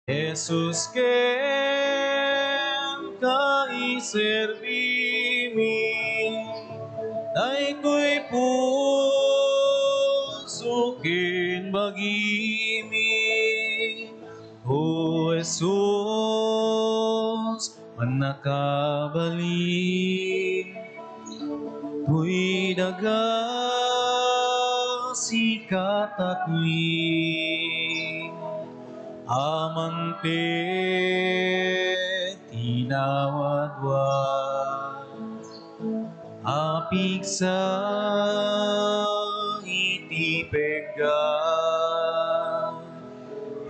Jesus ken kaiservimi, daytoy puso ken bagimi. O Jesus, manakabalik, tuy daga sikat at ling, amante tinawadwad, apig sa itipegan.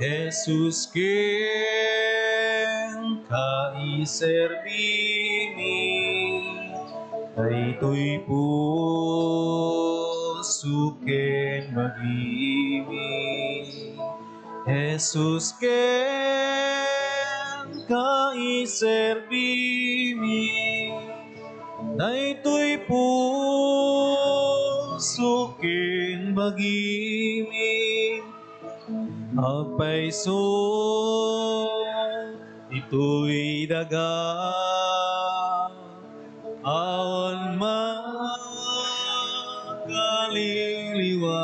Jesus ken kaiservimi, daytoy puso ken magimi. Jesus ken kaiservimi, daytoy puso ken magimi. Agpaiso ito'y daga, awan makaliliwa,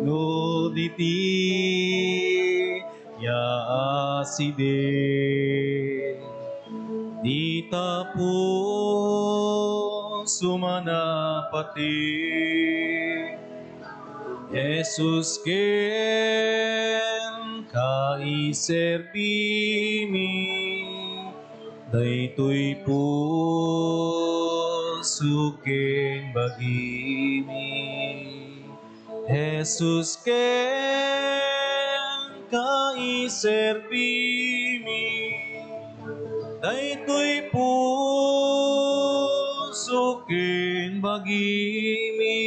no diti yaaside, di tapos sumanapati. Jesus ken kaiservimi, daytoy puso ken bagimi. Jesus ken kaiservimi, daytoy puso ken bagimi.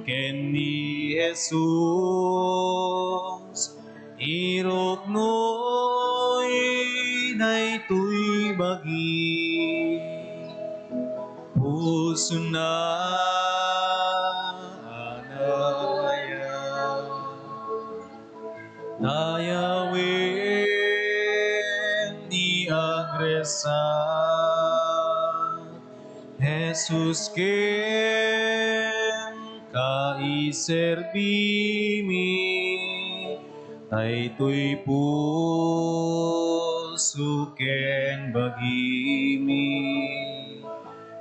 Ken ni Jesus, irok no'y daytoy bagi, puso na anaya, nayawen di agresa. Jesus ken kaiservimi, daytoy puso ken bagimi.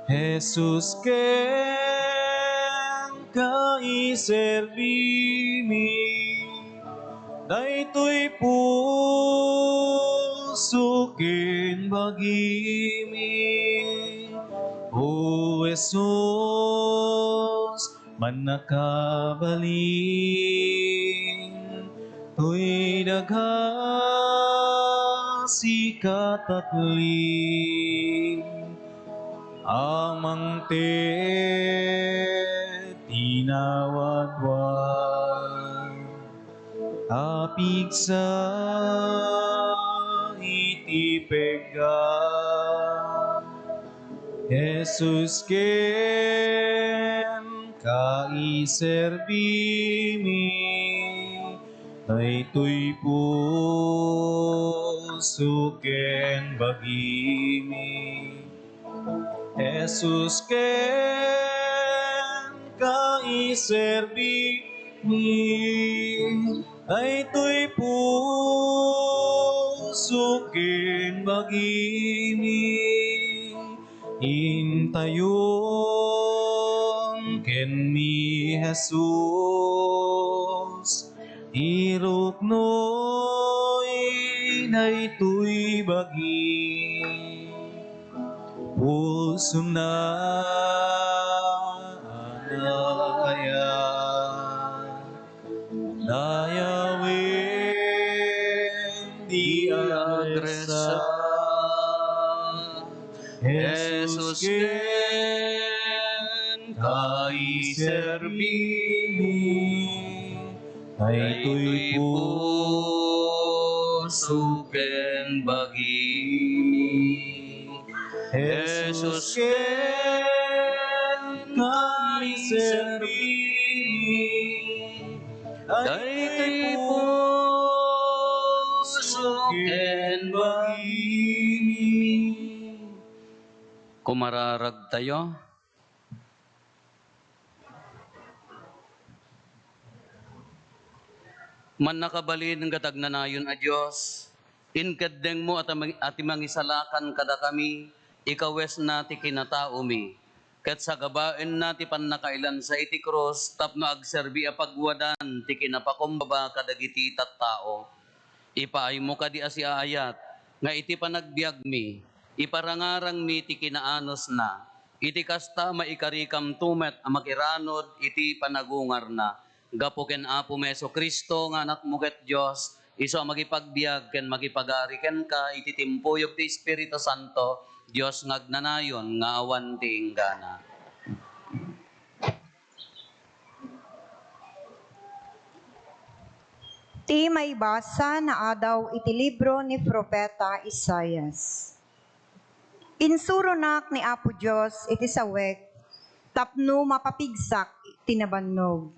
Jesus ken kaiservimi, daytoy puso ken bagimi. O Jesus, manakabalin, tuy dagha sikat at ling, amang te tinawadwad, apig sa itipegan. Jesus ken kaiservimi, daytoy puso ken bagimi. Jesus ken kaiservimi, daytoy puso ken bagimi. Intayon ken mi Jesus, irok no'y daytoy bagi, puso na anaya, nayawen di agresa. Jesus ken kaiservimi, daytoy puso ken bagimi. Jesus ken kaiservimi, Daytoy puso ken bagimi. Kumararag tayo. Man nakabalin ng katagnanayon a Diyos, inkadeng mo at mangisalakan kada kami, ikawes na ti kinatao mi. Kat sa gabaen na ti pannakailan sa iti cross, tapno agserbi a pagwadan, ti kinapakumbaba kadagiti tattao. Ipaay mo kadi asiayat, nga iti panagbiag mi, iparangarang mi ti kinaanos na, iti kasta maikarikam tumet a makiranod iti panagungar na. Gapo ken Apo Meso Kristo nga anak mo ket Dios, iso magipagbiag ken magipagari ken ka iti timpuyog ti Espiritu Santo, Dios ngagnanayon nga awan ti inggana. Ti may basa na adaw iti libro ni Propeta Isaias. Insuronak ni Apo Dios iti sawek, tapno mapapigsak tinabannog.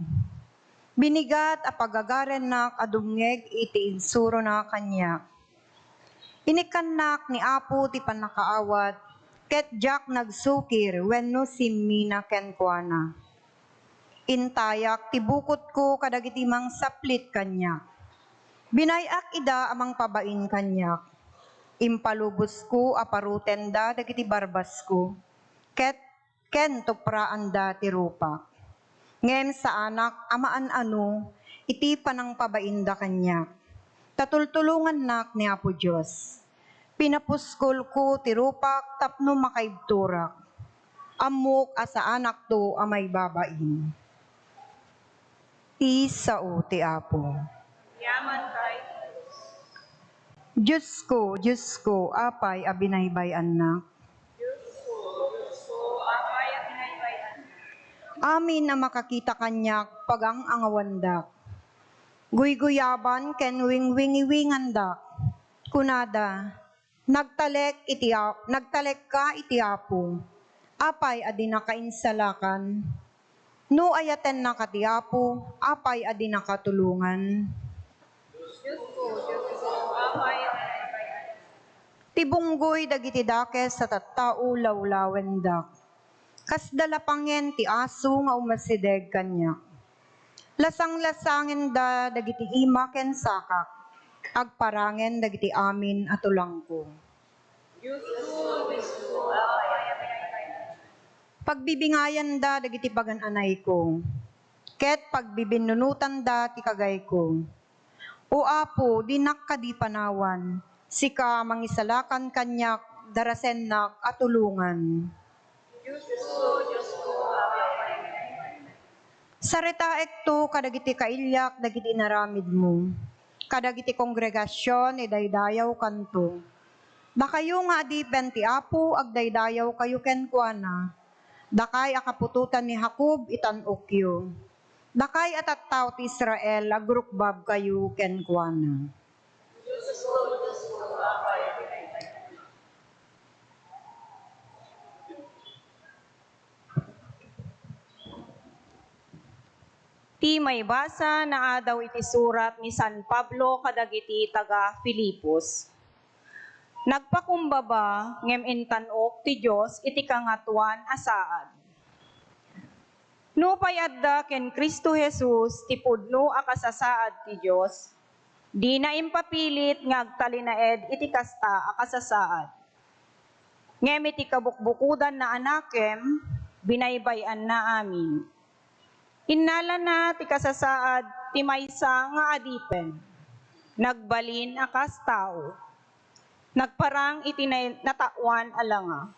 Binigat a pagagaren nak adumngeg iti insuro na kanya. Inikannak ni Apo ti panakaawat, ket jak nagsukir wenno simmina kenkwana. Intayak ti bukot ko kadagiti mangsaplit kanyak. Binayak ida amang pabain kanyak. Impalubos ko aparuten da dagiti barbas ko. Ket ken tupraan da ti rupak. Ngem sa anak amaan ano iti panang pabain da kanyak. Tatultulungan nak ni Apo Dios. Pinapuskol ko ti rupak tapno makaibturak. Amok asa anak to amay babain. Isao ti Apo. Yaman kay Diyos ko, apay abinaybayan na. Diyos ko, apay at hinaybayan. Amin na makakita kanyak pagang angawandak. Guyguyaban ken wingwingiwingandak. Kunada, nagtalek ka iti Apo. Apay adi nakainsalakan. No ayaten na kati Apo, apay adi nakatulungan. Diyos ko, apay at hinaybayan. Tibunggoy dagiti dakes sa tattao lawlawendak. Kas dalapangen ti aso nga umasideg kanya. Lasang-lasangin da dagiti ima ken sakak. Agparangen dagiti amin atulang ko. Diyos ko, apay at hinaybayan. Pagbibingayan da dagiti pagananay ko. Ket pagbibinunutan da ti kagay ko. O Apo, dinak kadi panawan. Sika mangisalakan kanyak darasennak atulungan. Diyos ko, apay at hinaybayan. Saritaek to kadagiti kailyak dagiti naramid mo. Kadagiti kongregasyon idaydayaw kanto. Dakayo nga adipen ti Apo agdaydayaw kayo kenkwana. Dakay akapututan ni Jacob itanokyo. Dakay atattaw ti Israel agrukbab kayo kenkwana. Diyos ko, apay at hinaybayan. Ti may basa na adaw iti surat ni San Pablo kadagiti taga Filipos. Nagpakumbaba ngem intanok ti Dios iti kangatuan asaad. No payadda ken Kristo Jesus ti pudno a kasasaad ti Dios, di na impapilit nga agtalinaed iti kasta a kasasaad. Ngem iti kabukbukudan na anakem, binaybayan na amin. Innala na ti kasasaad ti maysa nga adipen. Nagbalin akas tao. Nagparang iti natawan alanga.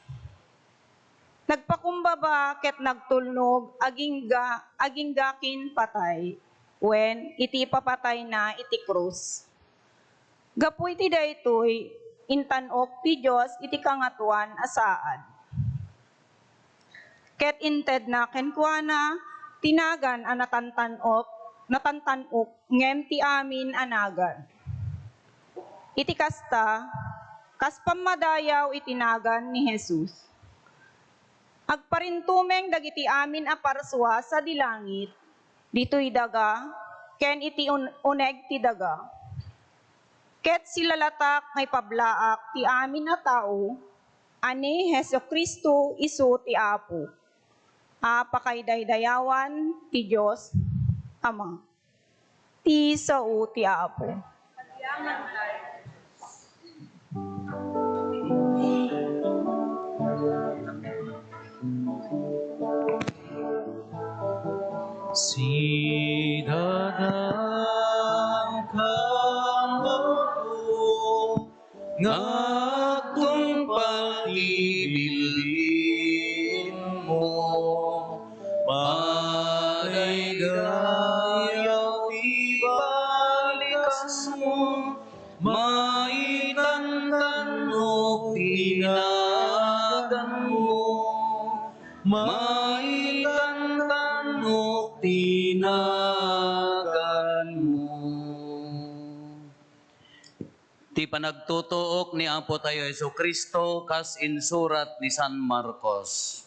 Nagpakumbaba ket nagtulnog aging gakin patay. Wen iti papatay na iti krus. Gapu iti daytoy intanok ti Dios iti kangatuan asaad. Ket inted na kenkwana tinagan a natantanok ngem ti amin anagan. Iti kasta, kas pamadayaw itinagan ni Jesus. Agparintumeng dagiti amin a parswa sa dilangit, dito'y daga, ken iti uneg ti daga. Ket sila latak ngay pablaak ti amin a tao, ani Heso Kristo isu ti Apo. Pakaidayawan ti Diyos, Ama. Ti sao ti Apo. Sidadang kambato, ngatong pagtibilin mo, maligayaw ibalikas mo, maitantanok tinagan mo, maitantanok tinagan mo. Ti panagtutuok ni Apo tayo Hesu Kristo kas insurat ni San Marcos.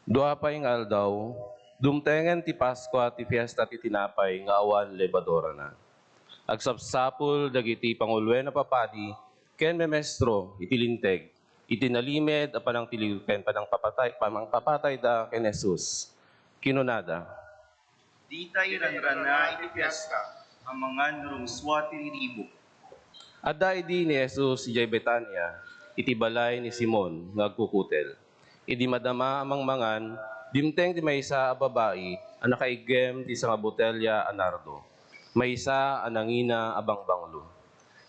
Dua pa ing aldaw, dumtengen ti Pasko ti fiesta ti tinapay nga awan lebadora na. Agsapsapul dagiti pangulwen na papadi, ken memestro itilinteg, itinalimed a panang tiliken panang papatay da ken Jesus. Kinunada. Di tayo ranrana iti fiesta, ang mga nurong swati ribo. Adda idi ni Jesus si Betania, iti balay ni Simon nga agkukutel. Idi madama amang mangan, dimteng ti maysa a babae, ang nakaigem ti nga botelya a nardo. Maysa anangina a bangbanglo.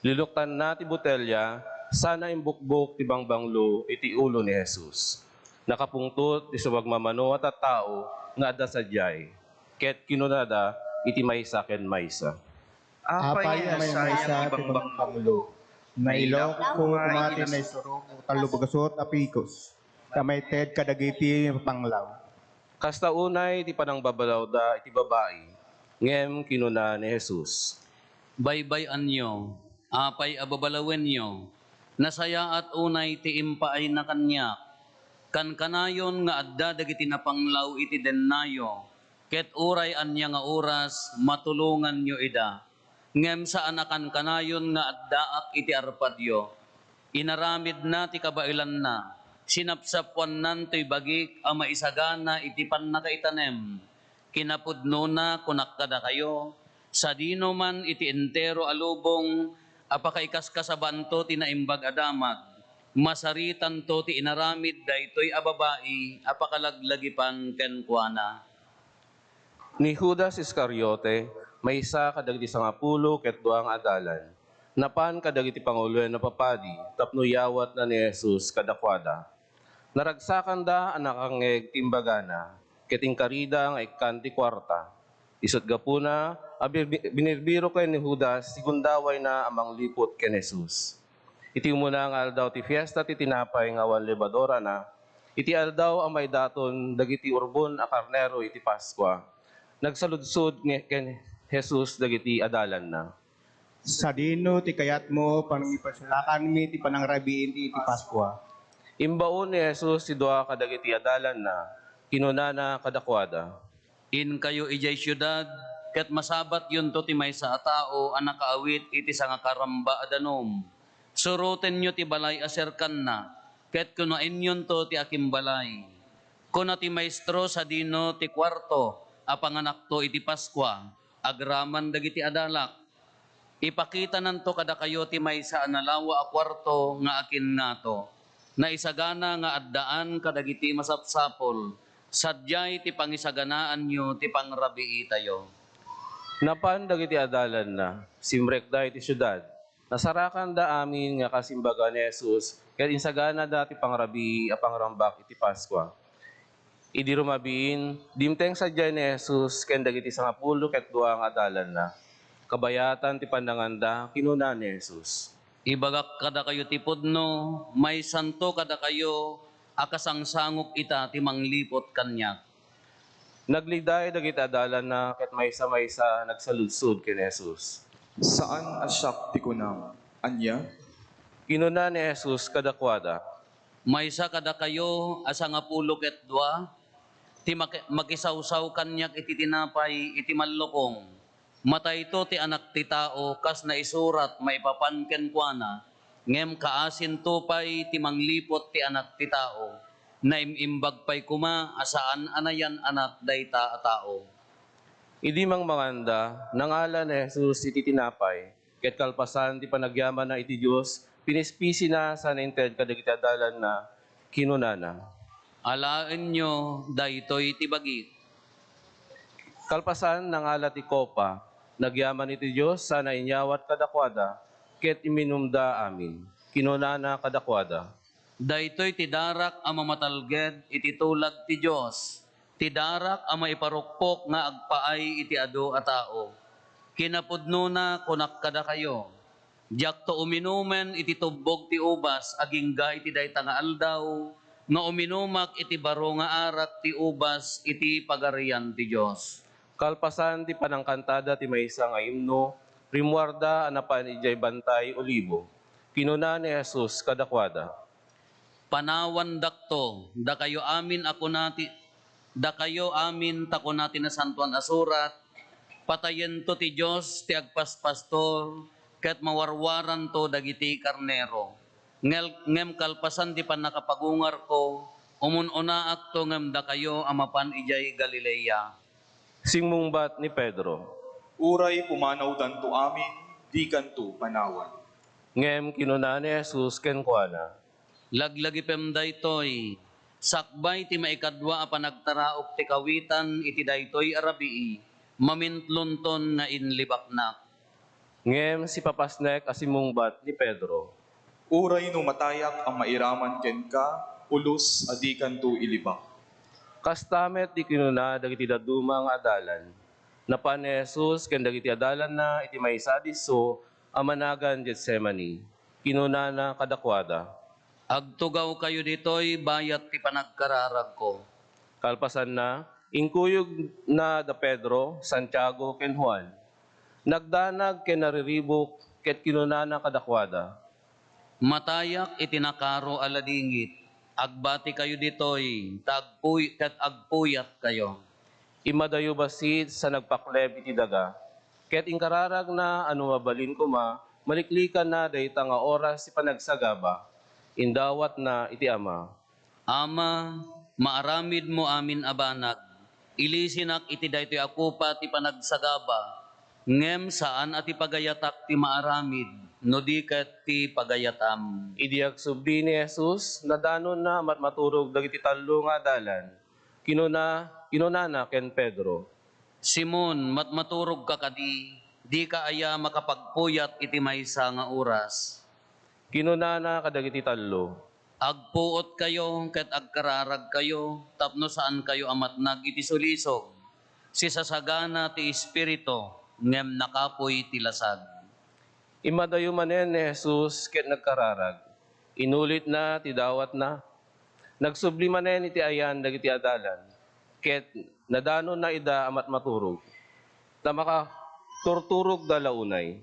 Liluktan na ti botelya, sana imbukbok ti bangbanglo iti ulo ni Jesus. Nakapungtot ti subagmamano at tao nga adda sadyay. Ket kinunada iti maysa ken maysa. Apay na sayang ibang Pangulo, na ilok ko kumati na isuro ko talubagasot apikos, kamay ted kadagiti panglaw. Kasta unay ti panangbabalaw da iti babae, ngem kinuna ni Jesus. Baybayan nyo, apay ababalawen nyo, nasaya at unay ti impaay na kanyak, kan kanayon nga adda dagiti napanglaw iti dennayo, ket uray anya nga oras matulungan nyo ida. Ngem sa anakan kanayon nga addaak iti arpadyo. Inaramid na ti kabailan na, sinapsapuan nan to'y bagik a maisagana iti pannakaitanem. Kinapudno na kunakkada kayo, sa dino man iti entero alubong, apakaikaskasabanto ti naimbag adamag. Masaritan to ti inaramid daytoy ababai, apakalaglagipan kenkwana. Ni Judas Iscariote, maysa kadagiti sangapulo ket duang adalan. Napan kadagiti panguluan na papadi, tapno yawat na ni Jesus kadakwada. Naragsakan da anakangeg timbagana, ket ingkarida nga ikanti kwarta. Isut gapuna, binirbiro kay ni Judas, sigundaway na amang lipot ken Jesus. Iti muna nga aldaw ti fiesta ti tinapay nga awan lebadora na, iti aldaw ang may daton dagiti urbon a karnero iti Paskwa. Nagsaludsod ken Jesus dagiti adalan na. Sa dino ti kayat mo panangipasalakan mi ti panangrabiin ti Paskwa. Imbaon ni Jesus si dua kadagiti adalan na, kinunana kadakwada. In kayo ijay syudad, ket masabat yun to ti maysa a tao, ang nakaawit iti sanga karamba adanom. Suruten nyo ti balay aserkan na, ket kunain yun to ti akim balay. Kuna ti maestro sa dino ti kwarto, apanganak to iti Paskwa, agraman dagiti adalak. Ipakita nanto kada kayo ti maysa analawa a kwarto nga akin nato. Na isagana nga addaan kadagiti masapsapol, sadyay ti pangisaganaan nyo ti pangrabii tayo. Napan dagiti adalan na, simrek da iti syudad. Nasarakan da amin nga kasimbaga ni Jesus, ket insagana da ti pangrabii a pangrambak iti Paskwa. Idi rumabiin, dimteng sadya ni Jesus ken dagiti sangapulo ket duang adalan na. Kabayatan ti pandanganda kinuna ni Jesus. Ibagak kada kayo ti pudno, may santo kada kayo, akasangsangok ita ti manglipot kanyak. Nagliday dagiti adalan na ket maysa-maysa nagsaludsod ken Jesus. Saan asyak ti kunam? Anya? Kinuna ni Jesus kadakwada. Maysa kada kayo, asa nga pulo ket dua, makisawsaw kanyak iti tinapay iti mallukong. Matay to ti anak ti tao kas na isurat maipapanken kuana. Ngem kaasin tupay ti manglipot ti anak ti tao. Na imimbag pay kuma asaan anayan anak dayta a tao. Idi mang manganda, nangala ni Jesus iti tinapay, ket kalpasan ti panagyaman na iti Diyos, pinispisi na sa nainted kadagiti adalan na kinunana. Alaen nyo daytoy ti bagit. Kalpasan nangala ti kopa, nagyaman iti Diyos sa nainyawat kadakwada, ket iminumda amin. Kinunana kadakwada. Daytoy ti darak a mamatalged iti tulag ti Dios. Ti darak a maiparukpok nga agpaay iti adu a tao. Kinapudno na kunak kada kayo. Diyak to uminumen iti tubbog ti ubas agingga iti dayta nga aldaw nga uminumak iti baro nga arak ti ubas iti pagarian ti Dios. Kalpasan ti panangkantada ti maysa nga imno, rimwarda anapan ijay bantay olibo. Kinuna ni Jesus kadakwada. Panawan dakto, da kayo amin tako natin na santuan asurat, patayen to ti Diyos ti agpaspastor, ket mawarwaran to dagiti karnero. Ngem kalpasan ti panakapagungar ko, umununa to ngem da kayo amapan ijay Galilea. Singmungbat ni Pedro. Uray pumanaw danto amin, di kanto panawan. Ngem kinuna ni Jesus kenkuana. Laglagi pemday toy, sakbay ti maikadwa a panagtaraok ti kawitan iti daytoy arabii, mamintlonton nga inlibaknak. Ngem si papasnek asimungbat ni Pedro. Uray no matayak ang mairaman ken ka, ulos adi kanto ilibak. Kastamet di kinuna dagiti daduma nga adalan. Napan ni Jesus ken dagiti adalan na iti maysa diso a managan Getsemani. Kinuna na kadakwada. Agtugaw kayo ditoy bayat ti panagkararag ko. Kalpasan na, ingkuyog na da Pedro, Santiago, ken Juan. Nagdanag ken nariribok ket kinunana kadakwada. Matayak itinakaro aladingit, agbati kayo ditoy, ket agpuyat kayo. Imadayo basit sa nagpakleb iti daga. Ket ingkararag na ano mabalin ko maliklikan na dayta nga oras si panagsagaba. Indawat na iti ama. Ama, maaramid mo amin abanag, ilisinak iti daytoy akupa ti panagsagaba, ngem saan ati pagayatak ti maaramid, no di ket ti pagayatam. Idiag subdi ni Jesus, nadanon na maturog dagiti tallo nga dalan. Kinunana ken Pedro. Simon, matmaturog ka kadi, di ka aya makapagpuyat iti maysa nga oras. Kinunana kadagiti tallo. Agpuot kayo, ket agkararag kayo, tapno saan kayo amatnag iti sulisog. Si sasagana ti Espiritu, ngem nakapoy ti lasag. Imadayo manen ni Jesus ket nagkararag. Inulit na ti dawat na. Nagsubli manen iti ayan dagiti adalan. Ket nadanon na ida amat maturog. Tamaka turturog dalaunay.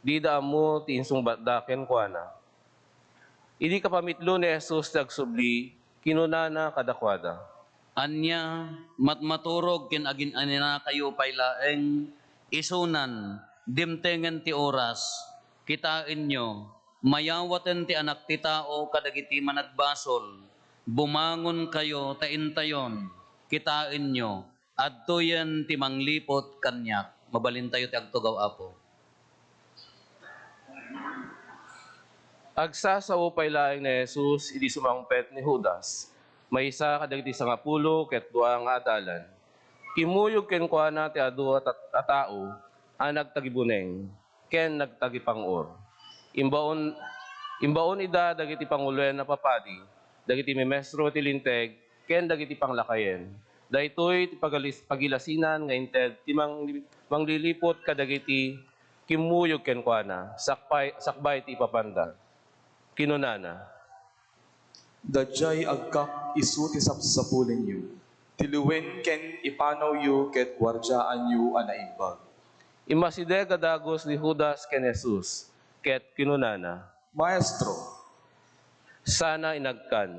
Di daamo ti insungbatdaken kuana. Idi kapamitlo ni Jesus nagsubli, kinunana kadakwada. Anya, matmaturog kin agin anina kayo paylaeng, isunan, dimtengen ti oras, kitain nyo, mayawaten ti anak ti tao kadagiti managbasol, bumangon kayo taintayon, kitain nyo, adtoyen ti manglipot kanyak, mabalin tayo ti agtugaw apo. Agsasaw pay laing ni Jesus, idi sumangpet ni Judas. Maysa kadagiti sangapulo ket dua nga adalan. Kimuyog ken kuana ti adu a tao, ang nagtagibuneng, ken nagtagipangor. Imbaon ida dagiti panguloen na papadi, dagiti memestro ti linteg, ken dagiti panglakayen. Daytoy ti pagilasinan nga inted ti manglilipot kadagiti kimuyog ken kuana, sakbay ti ipapanda. Kinunana. Dadyay agkak isu ti sapsapulin yu. Tiluwen ken ipanaw yu ket gwardyaan yu anaimbag. Imaside kadagos ni Judas ken Jesus, ket kinunana. Maestro, Sana inagkan.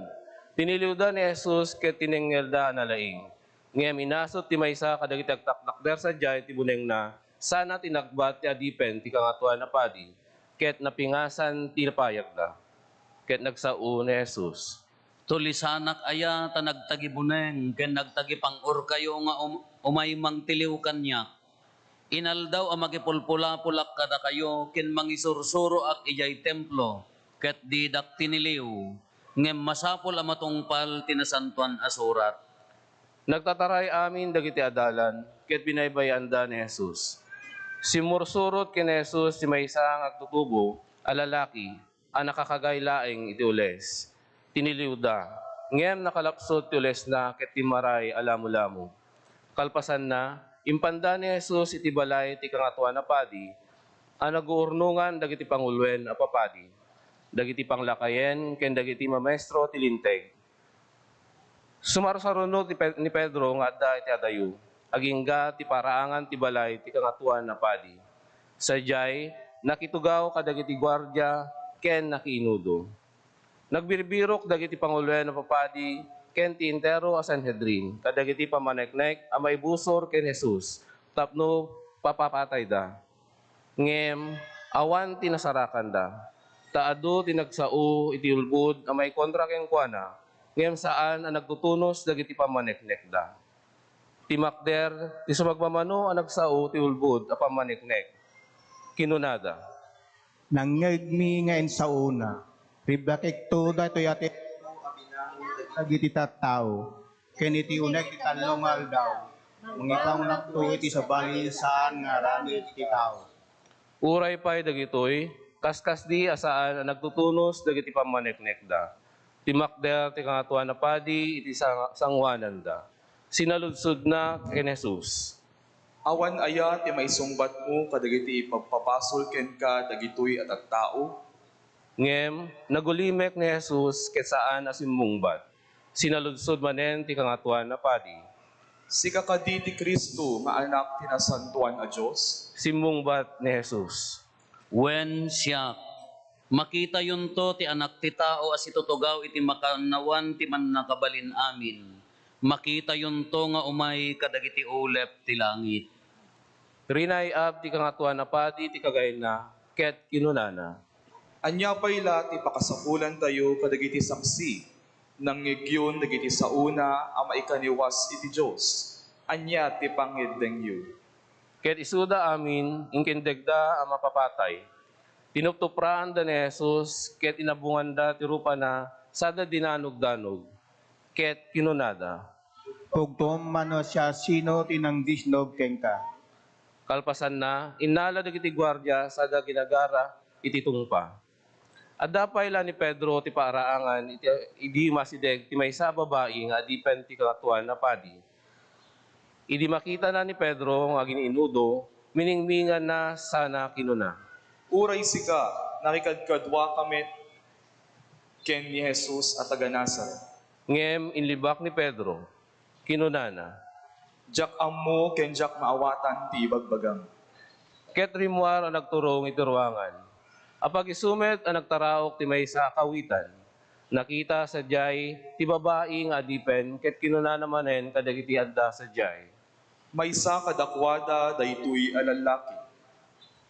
Tiniliwda ni Jesus ket tinengelda na laing. Ngem inasot ti maysa kadagiti agtaktakder sadyay ti buneng na sana tinagbat ti adipen ti kangatuan na padi ket napingasan ti napayag na. Ket nagsao ni Jesus. Tulisanak aya ta nagtagibuneng ken nagtagipang-or kayo nga umay mangtiliw kanya. Inaldaw ang magipulpula-pulak kada kayo ken mangisursuro ak ijay templo ket didak tiniliw ngem masapol ang matungpal tinasantuan asurat. Nagtataray amin dagiti adalan ket binaybayanda ni Jesus. Simursurot ken Jesus ti maysa nga agtutubo a lalaki a nakakagaylaeng iti ules. Tiniliw da. Ngem nakalapsot ti ules na ket timaray alamu-lamu. Kalpasan na, impanda ni Jesus iti balay ti kangatuan na padi, a naguurnungan dagiti pangulwen a papadi, dagiti panglakayen ken dagiti mamestro ti linteg. Sumarsaruno ni Pedro nga adda iti adayo, agingga ti paraangan ti balay ti kangatuan na padi. Sadyay, nakitugaw kadagiti gwardya ken nakiinudo. Nagbirbirok dagiti pangulwen na papadi ken ti entero a Sanhedrin, kadagiti pamaneknek a may busor ken Jesus, tapno papapatay da. Ngem, awan tinasarakan da. Taado tinagsao iti ulbod a may kontra ken kuana, ngem saan ang nagtutunos dagiti pamaneknek da. Ti makder, ti sumagmamano ang nagsao ti ulbod a pamaneknek. Kinunada. Nangngegmi nga sa una. Ribakik to da ito yate nagiti tattao. Ken iti uneg ti talongal daw. Mangitaw nakto iti sa bali saan nga rami iti tao. Uray pa'y dagitoy, kaskas di asaan ang nagtutunos dagiti pamaneknek da. Ti makder ti kangatuan na padi iti sangwanan da. Sinaludsod na ken Jesus. Awan aya ti maisungbat mo kadagiti ipagpapasol ken ka dagitoy at tao. Ngem, nagulimek ni Jesus ket saan asimbungbat. Sinaludsod manen ti kangatuan na padi. Sika kadi ti Kristo nga anak ti nasantuan a Dios. Simbungbat ni Jesus. Wen siya makita yun to ti anak ti tao as itutugaw iti makanawan ti man nakabalin amin. Makita yun to nga umay kadagiti ulep ti langit. Rinayab ti kangatuan na padi ti kagay na ket kinunana. Anya payla ti pakasapulan tayo kadagiti saksi. Nangyegyon dagiti sauna a maikaniwas iti Dios. Anya ti pangidengyo. Ket isuda amin inkindegda a mapapatay. Tinuptupran da ni Jesus ket inabungan da ti rupa na sada dinanog-danog. Ket kinunada. Ug mano siya sino tinang disnog ken ka. Kalpasan na, inala dagiti gwardya sada ginagara iti tungpa. Adda payla ni Pedro ti paraangan iti idi masideg ti maysa babae nga adipen ti kangatuan na padi. Idi makita na ni Pedro nga giniinudo, miningmingan na sana kinuna. Uray sika, nakikadkadwa kami ken ni Jesus at taga Nazaret. Ngem inlibak ni Pedro, kinunana. Jak ammo ken jak maawatan ti ibagbagang. Ket rimwar ang nagturong iti ruangan. Apag isumet ang nagtaraok ti maysa kawitan. Nakita sa jay ti babae nga adipen ket kinunana manen kadagiti adda sa jay. Maysa kadakwada daytoy a lalaki.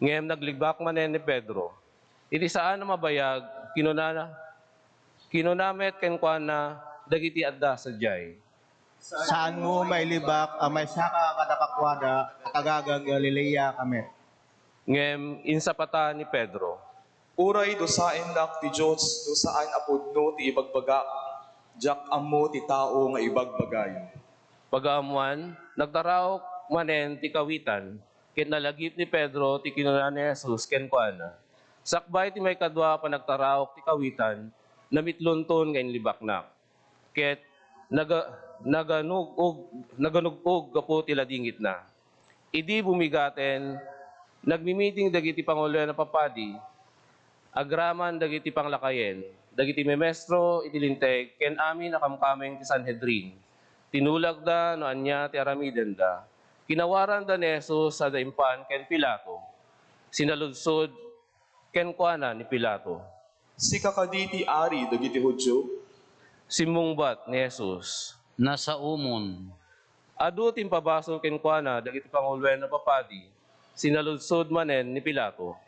Ngem nagligbak manen ni Pedro. Iti saan na mabayag kinunamet ken kuana dagiti adda sa jay. Saan mo mailibak ang may saka kadakakwada at agagang Galilea kami. Ngem insapata ni Pedro. Uray dosaen dak ti Dios dosaan apudno ti ibagbaga. Jak ammo ti tao nga ibagbagayon. Pagaamuan, nagtaraok manen ti kawitan, ket nalagip ni Pedro ti kinuna ni Jesus ken kuana. Sakbay ti may kadwa pa nagtaraok ti kawitan, namitlunton nga inlibaknak. Ket naganugog kapo ti ladingit na. Idi bumigaten, nagmimiting dagiti pangulo na papadi, agraman dagiti panglakayen, dagiti memestro itilinteg, ken amin akamkameng ti Sanhedrin. Tinulag da no anya ti aramiden da. Kinawaran da ni Jesus sa daimpan ken Pilato. Sinaludsod ken kuana ni Pilato. Sika kaditi ari dagiti Hudyo. Simbungbat ni Jesus. Nasa umon. Adu timpabasol kenkwana dagiti panguluan na papadi, sinaludsod manen ni Pilato.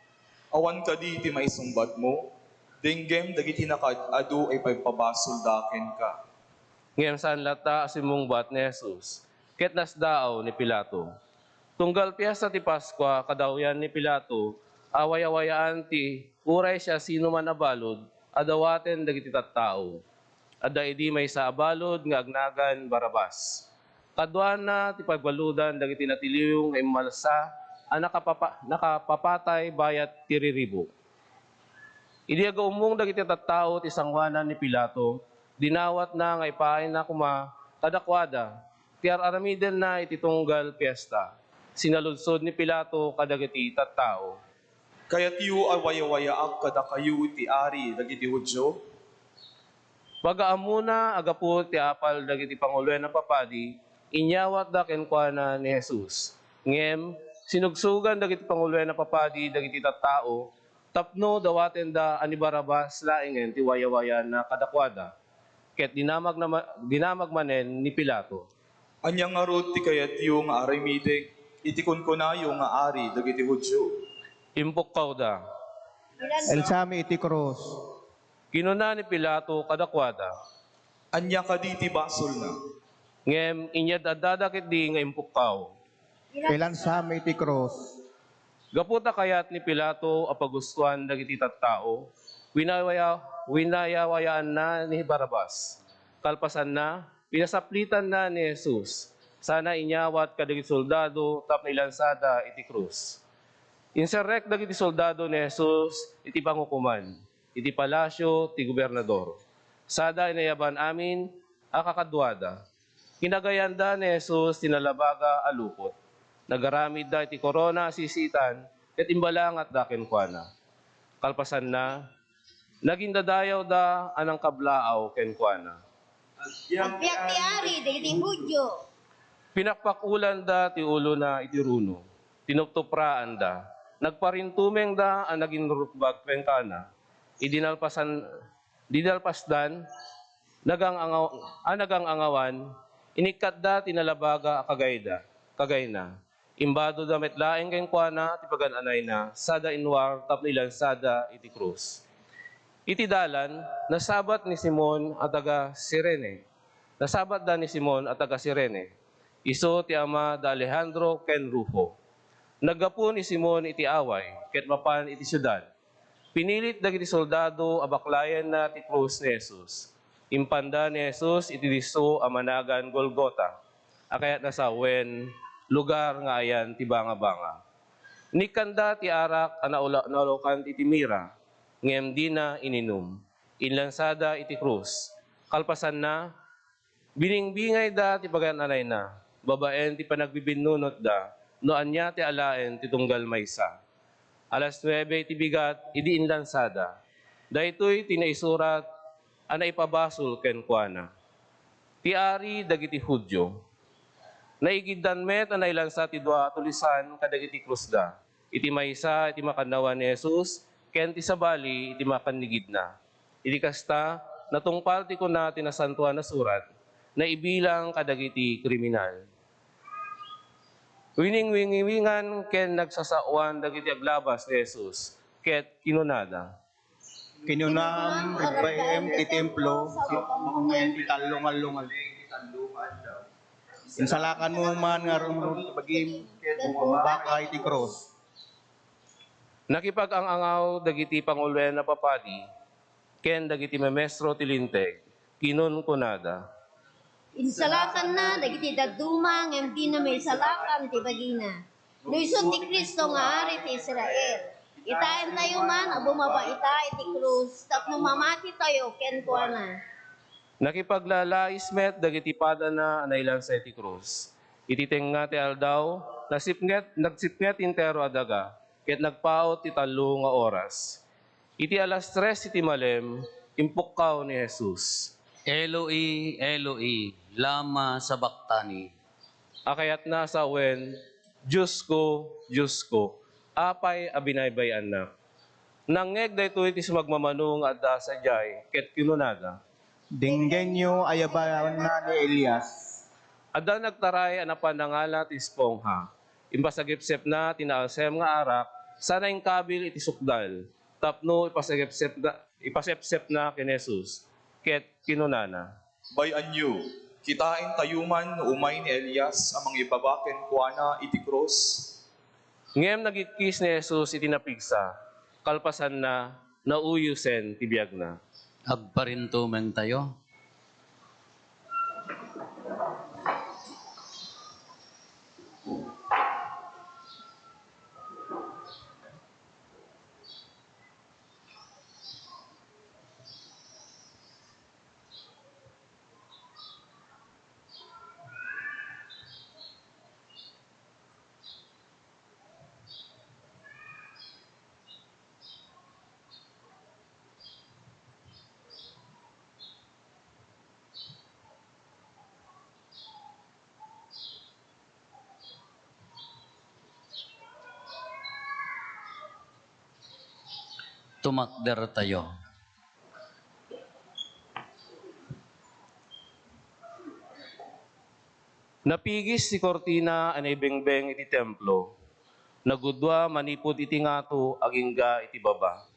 Awan ka di iti maisumbat mo, dinggem dagiti nakaad-adu ay pagpabasol daken ka. Ngem saan lata asimong bat ni Jesus, ket nasdaaw ni Pilato. Tunggal piyesta ti Paskwa, kadawyan ni Pilato, away-awayaan ti uray siya sino man abalod, adawaten dagiti tattao. Adda idi may sa abalod nga agnagan Barabas. Kaduan na ti pagbaludan dagiti natiliyong nga imalsa a nakapapatay bayat tiriribo. Idi aga umong dagiti tattao ti sangwanan ni Pilato, dinawat na nga ipaay na kuma kadakwada, ti aramiden na iti tunggal piyesta. Sinaludsod ni Pilato kadagiti tattao. Kaya tiyo away-awayaak kada kayo iti ari dagiti Hudyo, Pagaamuna agapu ti apal dagiti panguluan na papadi, inyawat da kenkwana ni Jesus. Ngem, sinugsugan dagiti panguluan na papadi dagiti tattao, tapno dawaten da ani Barabas laingen ti wayawayan na kadakwada. Ket dinamag manen ni Pilato. anyang ngarot ti kaya tiyo nga aramideg, iti kunkunayo nga ari dagiti Hudyo. Impukkaw da. Elsami iti cross. Kinuna ni Pilato kadakwada. Anya ka di ti basol na. Ngem, inyad adadakit di nga impukkaw. Ilansami iti cross. Gaputa kayat ni Pilato apagustuhan dagiti tattao, winayawayaan na ni Barabas. Kalpasan na, pinasaplitan na ni Jesus. Sana inyawat kadagiti soldado tapno ilansada iti krus. Inserrect dagiti soldado ni Jesus iti pangukuman, iti palasyo ti gobernador. Sada inayaban amin akakadwada. Kinagayanda ni Jesus tinalabaga alupot. Nagaramid da iti korona sisitan ket imbalangat da kenkwana. Kalpasan na, naging dadayaw da anang kablaaw kenkwana. Agpiak ti ari, dagiti Hudyo. Pinakpakulan da ti ulo na iti runo. Tinuptupraan da. Nagparintumeng da ang naging rukbag kenkana. Dinalpasdan, nagang angawan, inikat da tinalabaga kagayna. Imbado da metlaeng kenkwana ti pagananay na, sada inwar tapno ilansada iti krus. Iti dalan, nasabat ni Simon at taga Sirene. Nasabat da ni Simon at taga Sirene. Iso ti ama da Alejandro ken Rufo. Naggapu ni Simon iti away, ket mapan iti syudad. Pinilit dagiti soldado abaklayan na ti krus ni Jesus. Impanda ni Jesus iti diso a managan Golgota. Akayat nasawen, lugar nga ayan ti banga-banga. Nikanda ti arak anaulokan iti mira, ngem di na ininom. Inlansada iti krus. Kalpasan na, biningbingay da ti pagananay na, babaen ti panagbibinunot da, no anya ti alaen ti tunggal maysa. Alas 9 ti bigat, idi inlansada. Daytoy tinaisurat, ana ipabasol kenkwana. Ti ari dagiti Hudyo. Naigiddan met ana ilansa ti dua tulisan kadagiti krusda. Iti maysa iti makanawan ni Jesus, ken ti sabali iti makanigid na. Iti kasta natungpal ti kuna ti nasantuan na surat na ibilang kadagiti kriminal. Wining-wingiwingan ken nagsasauan dagiti aglabas ni Jesus, ket kinunada. Kinunam, igbayem ti templo, mga talungal-lungal. Insalakan mo man nga ron bagim, baka iti cross. Nakipag-angaw dagiti panguluan na papadi, ken dagiti memestro tilinteg, kinun kunada. Insalakan na, dagiti dagduma, ngem di na may salakan ti bagina. Luisod ti Kristo nga ari ti Israel. Itaen tayo man, bumaba ita iti krus, tapno mamati tayo, kenkwana. Nakipaglalais met dagiti pada na anailan sa iti krus. Ititeng nga ti aldaw, nagsipnget intero adaga, ket nagpaot ti 3 nga oras. Iti alas 3 iti malem, impukkaw ni Jesus. Eloi, Eloi, lama sabaktani. Akayat na sa wen, Diyos ko, apay abinaybayan na. Nangeg daytoy iti sumagmamanong adda sa jay, ket kinunada. Dinggen nyo ayabayan na ni Elias. Ada nagtaray anapan na ngala ti Espongha. Impasagipsep na tinaalsem nga arak, sana yung kabil iti sukdal. Tapno ipasepsep na ken Jesus. Ket kinunana. Bayan niyo, kitain tayuman no umay ni Elias amang ibabaken kuana iti krus. Ngem nagikis ni Jesus iti napigsa. Kalpasan na nauyusen ti biag na. Agparinto meng tayo. Tumakder tayo. Napigis si Cortina anay bengbeng iti templo. Nagudwa manipod iti ngato agingga iti baba.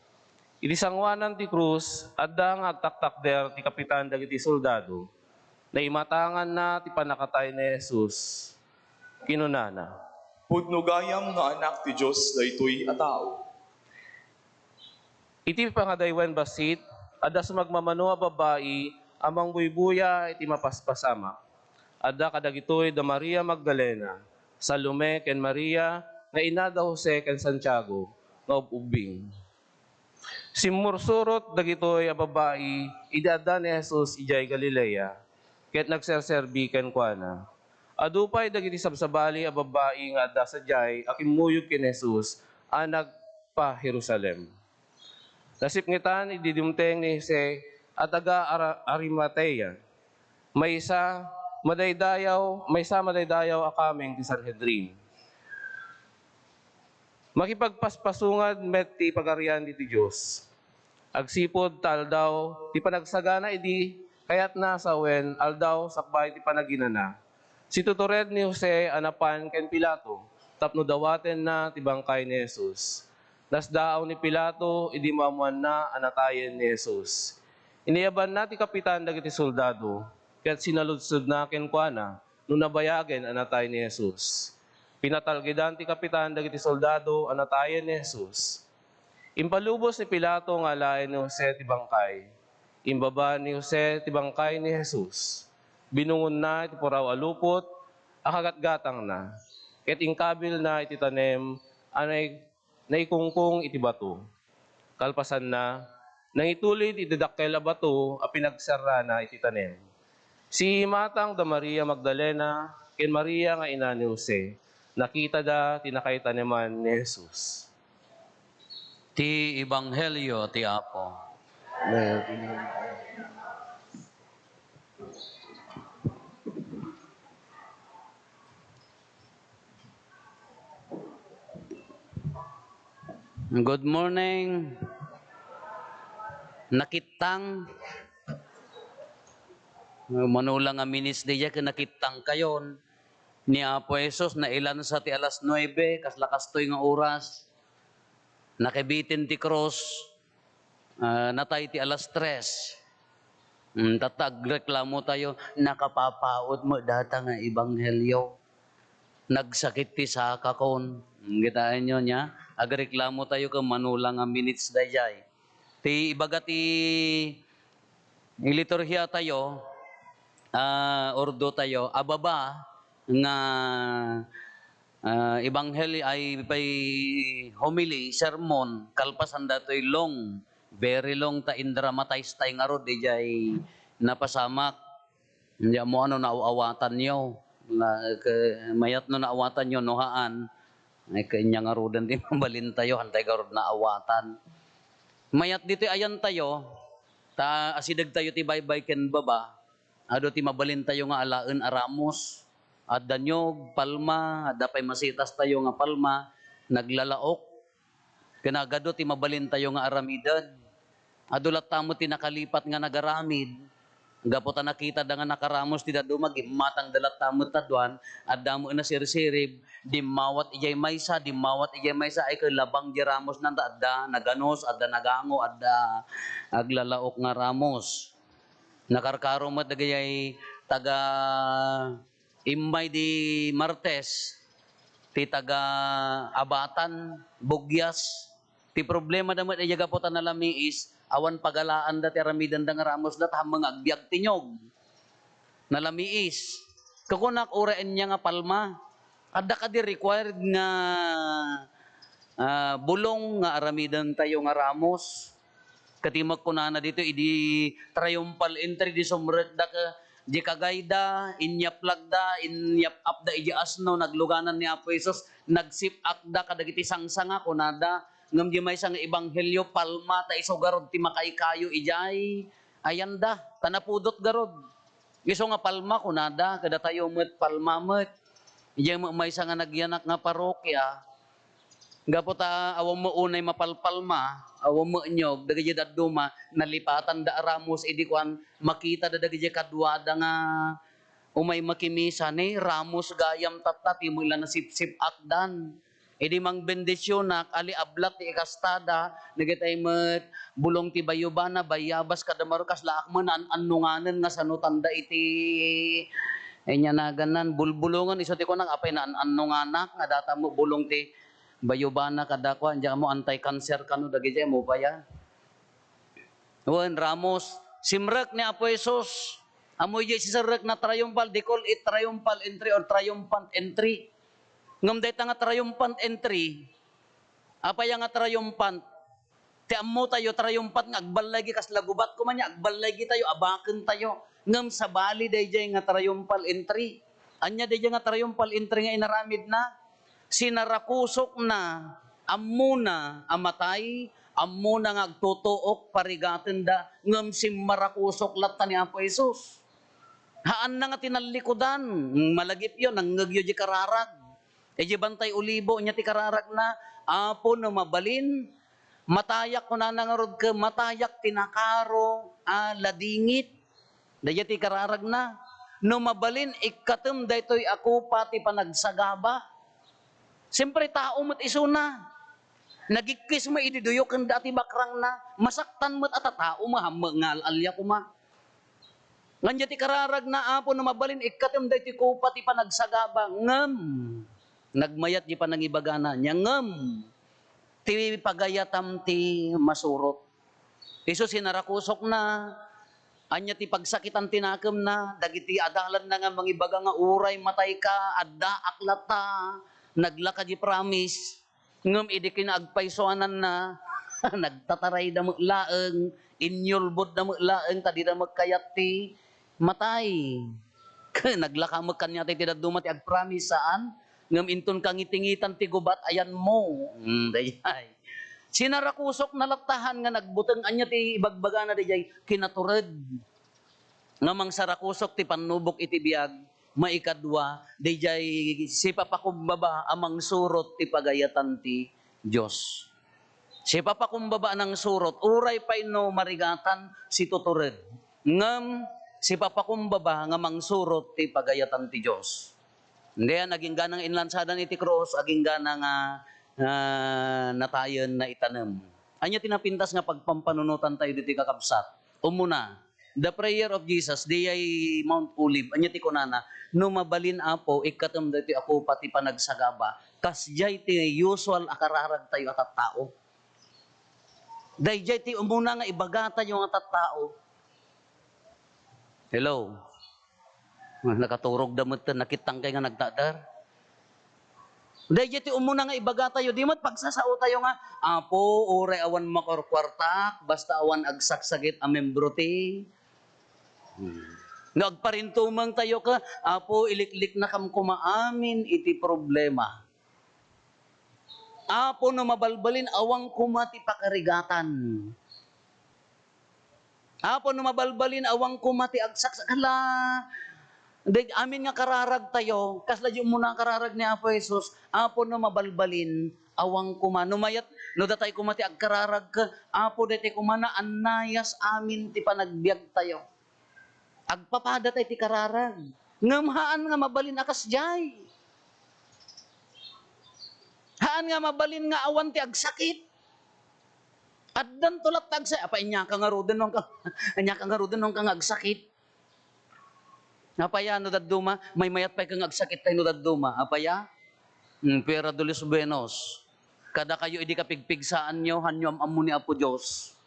Iti sangwanan ti krus, adda nga agtaktakder ti kapitan dagiti soldado, na imatangan na ti panakatay ni Jesus. Kinunana. Pudno gayam nga anak ti Diyos daytoy a tao. Iti pangadaywan basit, adda sumagmamano a babae, amang buybuya iti mapaspasama. Adda kadagitoy da Maria Magdalena, Salome ken Maria, nga ina da Jose ken Santiago, nga ubing. Simursurot dagitoy a babae, idada ni Jesus ijay Galilea, ket nagserserbi ken kuana. Adupay dagiti sabsabali a babae nga adda sadyay akimuyog ken Jesus, anag pa Jerusalem. Nasipngitan ididumteng ni Jose at taga Arimatea. May isa madaydayaw akameng ti Sanhedrin. Makipagpaspasungad met ti pagarian ti Diyos. Agsipod taldaw ti panagsagana idi kayat na sawen aldaw sakbay ti panaginana. Si tutured ni Jose anapan ken Pilato tapno dawaten na ti bangkay ni Jesus. Nasdaaw ni Pilato, idi mamuan na anatayen ni Jesus. Iniyaban na ti kapitan dagiti soldado, kaya't sinaludsod na kenkwana, nung nabayagen anatay ni Jesus. Pinatalgidan ti kapitan dagiti soldado, anatayen ni Jesus. Impalubos ni Pilato nga lain ni Jose ti bangkay. Imbaba ni Jose ti bangkay ni Jesus. Binungon na iti puraw alupot, akagatgatang na. Ket ingkabil na iti tanem, anay naikungkung iti bato. Kalpasan na, nang itulid idadakkel a bato, a pinagsarra na iti tanem. Si matang da Maria Magdalena, ken Maria nga ina ni Jose, nakita da tinakay taneman ni Jesus. Ti Ebanghelyo ti Apo. Good morning. Nakitang manulang nga minis diya ka nakitang kayon ni Apo Jesus na ilan sa ti alas 9 kas lakas toy nga oras nakibitin ti cross natay ti alas 3 tatag reklamo tayo nakapapaot mo data nga ebanghelyo nagsakit ti saka kon gitaan nyo niya agreklamo tayo ka manulang nga minutes dayay ti ibaga ti liturhiya tayo ordo tayo ababa nga ebanghelyo ay pay homily sermon kalpasan datoy long very long ta indramatize tay nga rod dijay napasamak hindi mo ano nauawatan nyo mayat no naawatan nyo nohaan ay kanya nga rodan di mabalin tayo hantay ka rod naawatan mayat dito ayan tayo ta asidag tayo ti baybay ken baba ado ti mabalin tayo nga alaen aramos adda nyog palma adda pay masitas tayo nga palma naglalaok kanagado ti mabalin tayo nga aramidan adulat tamo ti nakalipat nga nagaramid Gapota nakita da nga nakaramos ti daduma gimatang dalat tamot tadwan at damo na sirsirib dimawat ijay maysa ay kay labang di ramos nanda adda naganos adda nagango adda aglalaok nga ramos. Nakarkaro mat dagayay taga Imbay di Martes ti taga Abatan Bugyas. Ti problema damat ay gapota na lamiis awan pagalaan dati ramidan da nga ramos dat hamang agbyag tinyog. Nalamiis. Kakunak uraen niya nga palma. Adda ka di required nga bulong nga aramidan tayo nga ramos. Katimag ko na dito, idi triumphal entry di sumret da ka, di kagayda, inyap lagda, inyap apda, idi asno, nagluganan ni Apo Isos, nagsip akda, kadagiti sangsanga, kunada, ngam di may sang ebanghelyo, palma, ta iso garod, ti makaikayo, ijay, ayanda, tanapudot garod. Iso nga palma, kunada, kada tayo met, palma met, ijay may sang nga nagyanak nga parokya, gapota awam mo unay mapalpalma, awam mo nyog, dagiti daduma, nalipatan da ramos, idikwan, makita da dagiti kadwada nga, umay makimisa ni, ramos gayam tatati, mo ilan na sip-sip akdan. Idi mang bendisyonak, ali ablat ti ikastada, nagitay met, bulong ti bayubana, bayabas kadamarukas, laak man, anunganan nga sanutanda iti, enya na ganan, bulbulungan, iso ti ko nang apay na anunganak, nga data mo bulong ti, bayubana kadakwa, andiyan mo anti-cancer kano dagiti mo pa yan. Wen ramos, simrek ni Apo Isos, amoy di sisirek na triumphal, they call it triumphal entry or triumphant entry. Ngam dayta nga triumphant entry, apay nga triumphant, ti ammo tayo triumphant nga agbalagi kas lagubat ko man agbalagi tayo, abaken tayo, ngam sa bali dayjay nga triumphal entry. Anya dayjay nga triumphal entry nga inaramid na, sinarakusok na, amuna amatay, amuna nga agtutuok parigaten da, ngam simarakusok latta ni Apo Isus. Haan na nga tinalikodan, malagip yun, nanggagyo di kararag. E di bantay ulibo niya ti kararag na, Apo no mabalin, matayak ko na nangarod ka, matayak tinakaro, ladingit. Daya ti kararag na, no mabalin, ikatem daytoy ako pati panagsagaba. Siyempre, tao mo't isuna. Nagikis mo, ididuyok ang dati bakrang na. Masaktan mo't at tao mahamangal alya ko ma. Nganya ti kararag na Apo na mabalin, ikatim dahi ti kupa ti panagsagaba. Ngam. Nagmayat di panangibagana niya. Ngam. Ti pagayatam ti masurot. Iso sinarakusok na. Anya ti pagsakitan tinakam na. Dagiti adalan na nga mangibaga nga uray matay ka. Adda aklata. Naglaka di promise, ngam idi kinaagpaisoanan na, nagtataray da laeng, inyulbod da laeng, tadi da magkayat ti matay. Naglaka magkanya ti daduma ti agpromise saan, ngam inton kang itingitan ti gubat, ayan mo. Dayay. Sinarakusok na latahan nga nagbuteng anya ti ibagbaga na dayay, kinatured. Ngamang sarakusok ti panubok iti biyag, maikadwa, dayjay si papakumbaba amang surot ti pagayatan ti Diyos. Si papakumbaba ng surot, uray pa no marigatan si tutured. Ngam, si papakumbaba ngamang surot ti pagayatan ti Diyos. Hindi naging ganang inlansadan iti cross, aging ganang natayon na itanam. Anya tinapintas nga pagpampanunutan tayo diti kakabsat. Umuna, the prayer of Jesus, diyay Mount Olive, anya ti kunana, no mabalin Apo, ikatam dati ako pati panagsagaba, kasjay ti usual akararag tayo at tao. Dayjay ti umuna nga ibagata yung at tao. Hello? Nakaturog damot ta, nakitang kay nga nagdadar. Dayjay ti umuna nga ibagata yo, di mo't pagsasao tayo nga, Apo, oray awan makorkwartak, basta awan agsaksagit a membro ti. Nagparintumang tayo ka, Apo, iliklik na kam kumaamin iti problema. Apo, no mabalbalin, awang kumati pakarigatan. Apo, no mabalbalin, awang kumati agsaksak. Hala, amin nga kararag tayo, kasla yung muna kararag ni Apo Jesus, Apo, no mabalbalin, awang kuma. Numayat, no datay kumati agkararag ka, Apo, dati kumana, anayas amin ti panagbiag tayo. Agpapada tayo ti kararag. Ngamhaan nga mabalin akas jay. Haan nga mabalin nga awan ti agsakit. Addan tulat tagsay. Apa inya ka nga roden nung kang agsakit. Apaya no dadduma, may mayat pa'y kang agsakit tayo no dadduma. Apaya? Pera dulis buenos. Kada kayo idi kapigpigsaan nyo, hanyom amu ni Apo Diyos.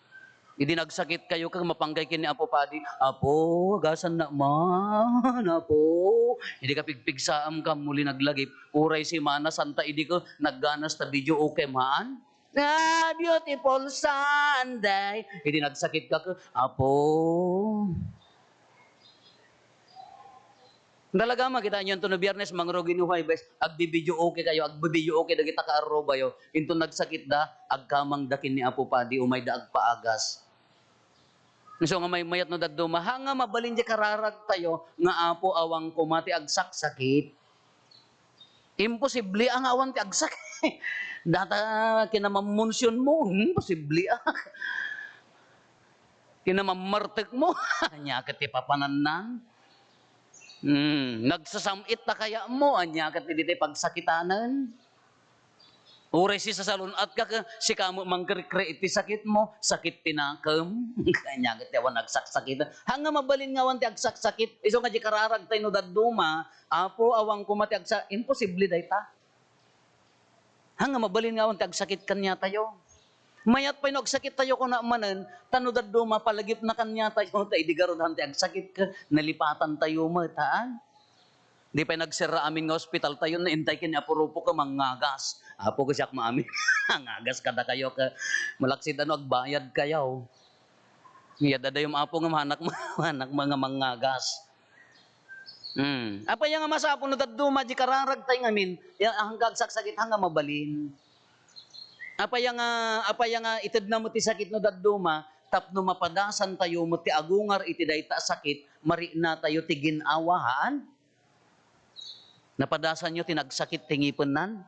Idi nagsakit kayo kang mapanggay kini Apo Padi. Apo, gasan na man, Apo. Idi kapigpigsaan ka muli naglagip. Uray si Mana, santa idi ko nagganas ta video okay man. Ah, beautiful Sunday. Idi nagsakit ka ka, Apo. Dalaga makita nyo ito no biyernes, mangrogin ni Huwaybes, agbibidyo okay kayo, agbibidyo okay, dagita ka aroba yo, ito nagsakit da, agkamang dakin ni Apo Padi, umay da agpaagas. So nga may mayat no daddo, mahanga mabalin di kararag tayo, nga Apo awang kumati agsaksakit. Imposible ang awan ti agsakit. Data kinamamunsyon mo, imposible ang. Kinamamartek mo, nyakit ti papananan. Nagsasamit na kaya mo, anya kat hindi tayo pagsakitanan. Uray si sa salunat ka, si kamo mangkre iti sakit mo, sakit tinakam. Kanya kat yawan nagsaksakitan. Hanga mabalin nga wan ti agsaksakit, iso nga di kararag tayo no dadduma, Apo awang kumati agsak, imposible day ta. Hanga mabalin nga wan ti agsakit kanya tayo. Mayat pa yung agsakit tayo ko na manan, tanudad duma, palagip na kanya tayo, tayo di garodahan tayo agsakit ka, nalipatan tayo mataan. Di pa nagsira amin nga hospital tayo, naintay kini apurupo ka, mangagas. Apo ko siyak maamin, ngagas kada kayo ka, malaksid ano, agbayad kayo. Ngiyada yung apo nga mahanak mga mangagas. Apa yung nga masapo no daduma, di kararag tayo ngamin, hanggang saksakit hanga mabalin. Apa yang itid na mo ti sakit no dadduma, tapno mapadasan tayo mo ti agungar iti dayta sakit, mari na tayo ti ginawahan. Napadasan nyo ti nagsakit ti ngipon nan?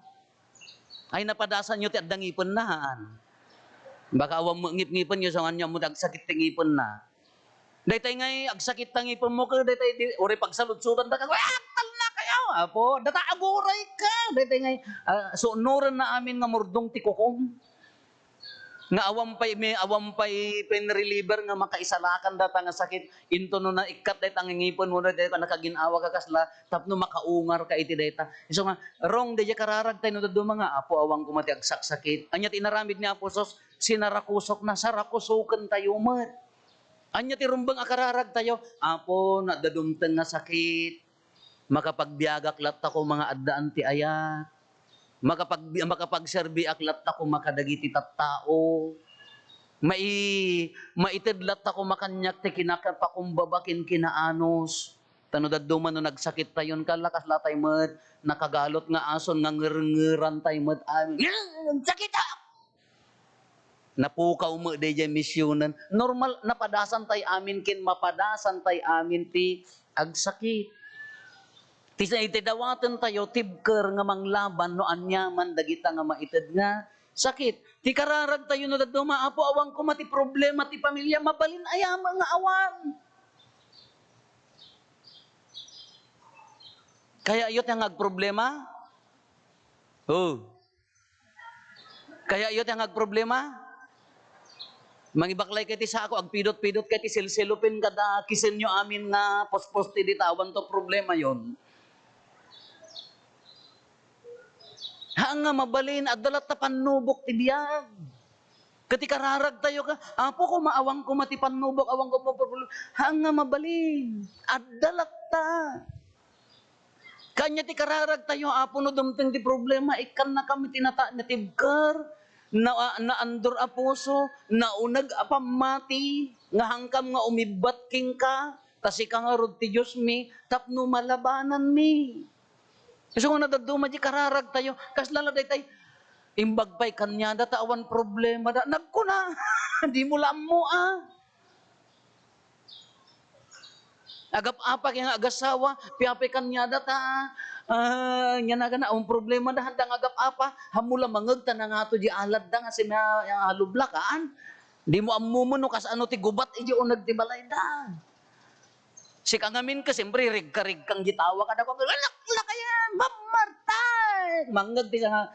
Ay napadasan nyo ti addang ngipon nahan. Baka awang mo ngip-ngipon nyo sa kanya mo nagsakit ti ngipon na. Daytay ngay agsakit ta ngipon mo ka, daytay uri pagsaludsudan da ka, tal na kayo, Apo, data aguray ka. Daytay ngay sunuran na amin nga murdong ti kukom. Nga awam pay pain reliever nga makaisalakan data nga sakit into no na ikat dayta nga ngipon mo dayta nakaginawa ka kasla tapno makaungar ka iti dayta. Iso nga wrong day kararag tayo no daduma nga Apo awang kumati agsakit. Anya tinaramid ni Apo Sos sinarakusok na sarakusuken tayo met. Anya ti rumbang akararag tayo, Apo nadadumteng nga sakit. Makapagbiagak latta ko mga addaan ti ayat. Makapagserbi aklat ako makadagiti tattao. Maitidlat ako makanyak ti kinakapakumbabakin kinaanos. Tanudad duman no nagsakit tayon kalakas latay met nakagalot nga ason nga ngerngeran tay met sakit ha! Napukaw mo de misyonan. Normal napadasan tay amin kin mapadasan tay amin ti agsakit. Itidawaten tayo, tibker nga manglaban, no anyaman, dagita nga maited nga, sakit. Ti kararag tayo no daduma, Apo awang ko mati problema, ti pamilya, mabalin ayama nga awan. Kaya iyot yung agproblema? Kaya iyot yung agproblema? Mangibaklay kay ti sa ako, agpidot-pidot kay ti silsilupin kada kisin nyo amin nga post-post ti ditawan to problema yon. Hanga mabalin, adalat ta panubok ti biyag. Kati kararag tayo ka, Apo ko maawang ko mati panubok, awang ko mapapulo. Hanga mabalin, adalat ta. Kanya ti kararag tayo, Apo no dumteng ti problema, ikan na kami tinata na tibkar. Na andor apuso, naunag apamati, nga hangkam nga umibat king ka, kasi ka nga rod ti Diyos mi, tapno malabanan mi. Kasi kung nadaduma di kararag tayo, kas laladay tayo, imbag pa'y kanya, datawan problema, nagkuna, di mo lam mo Agap-apak yung agasawa, piyapay kanya data, nya na gana, ang problema dahan dang agap-apa, hamula mangag ta na nga to di alad da nga si halublakaan. Di mo amumuno kas ano ti gubat iji unag ti balay da. Si kangamin ka, siyempre, rig kang gitawa ka na ko, lalak kaya, mamartay! Manggag ti nga,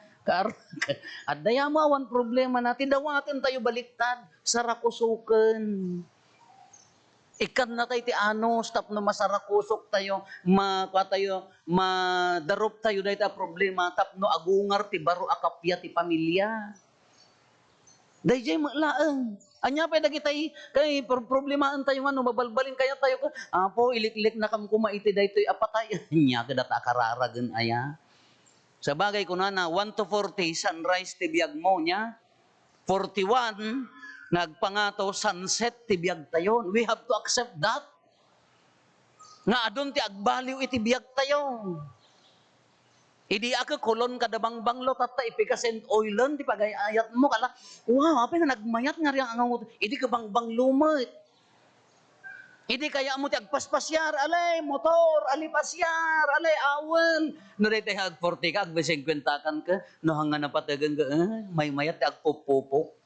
at daya mo awan problema natin, dawakan tayo baliktad, sarakusukan. Ikan na tayo ti anos, tapno masarakusok tayo, madarop tayo dahil ta problema, tapno agungar ti baro akapya ti pamilya. Dahil jay maglaang. Anya pa dagitay kay problemahan tayo nga no mabalbalin kaya tayo ko. Apo iliklik na kam kumaiti daytoy apatay. Nya kada ta kararagen aya. Sa bagay ko na 1 to 40 sunrise ti biag mo nya. 41 nagpangato sunset ti biag tayo. We have to accept that. Nga adon ti agbaliw iti biag tayo. Idi ako kulon kadabang banglo tata ipikasent oilan di pagayayat mo kala wow apa na nagmayat nga riang angang idi ka bang lumot. Idi kaya mo ti agpaspasyar alay motor ali pasyar alay awel no dayta ag 40 ka ag 50 kan ka no hanga napatagan ka may mayat ti agpupupo.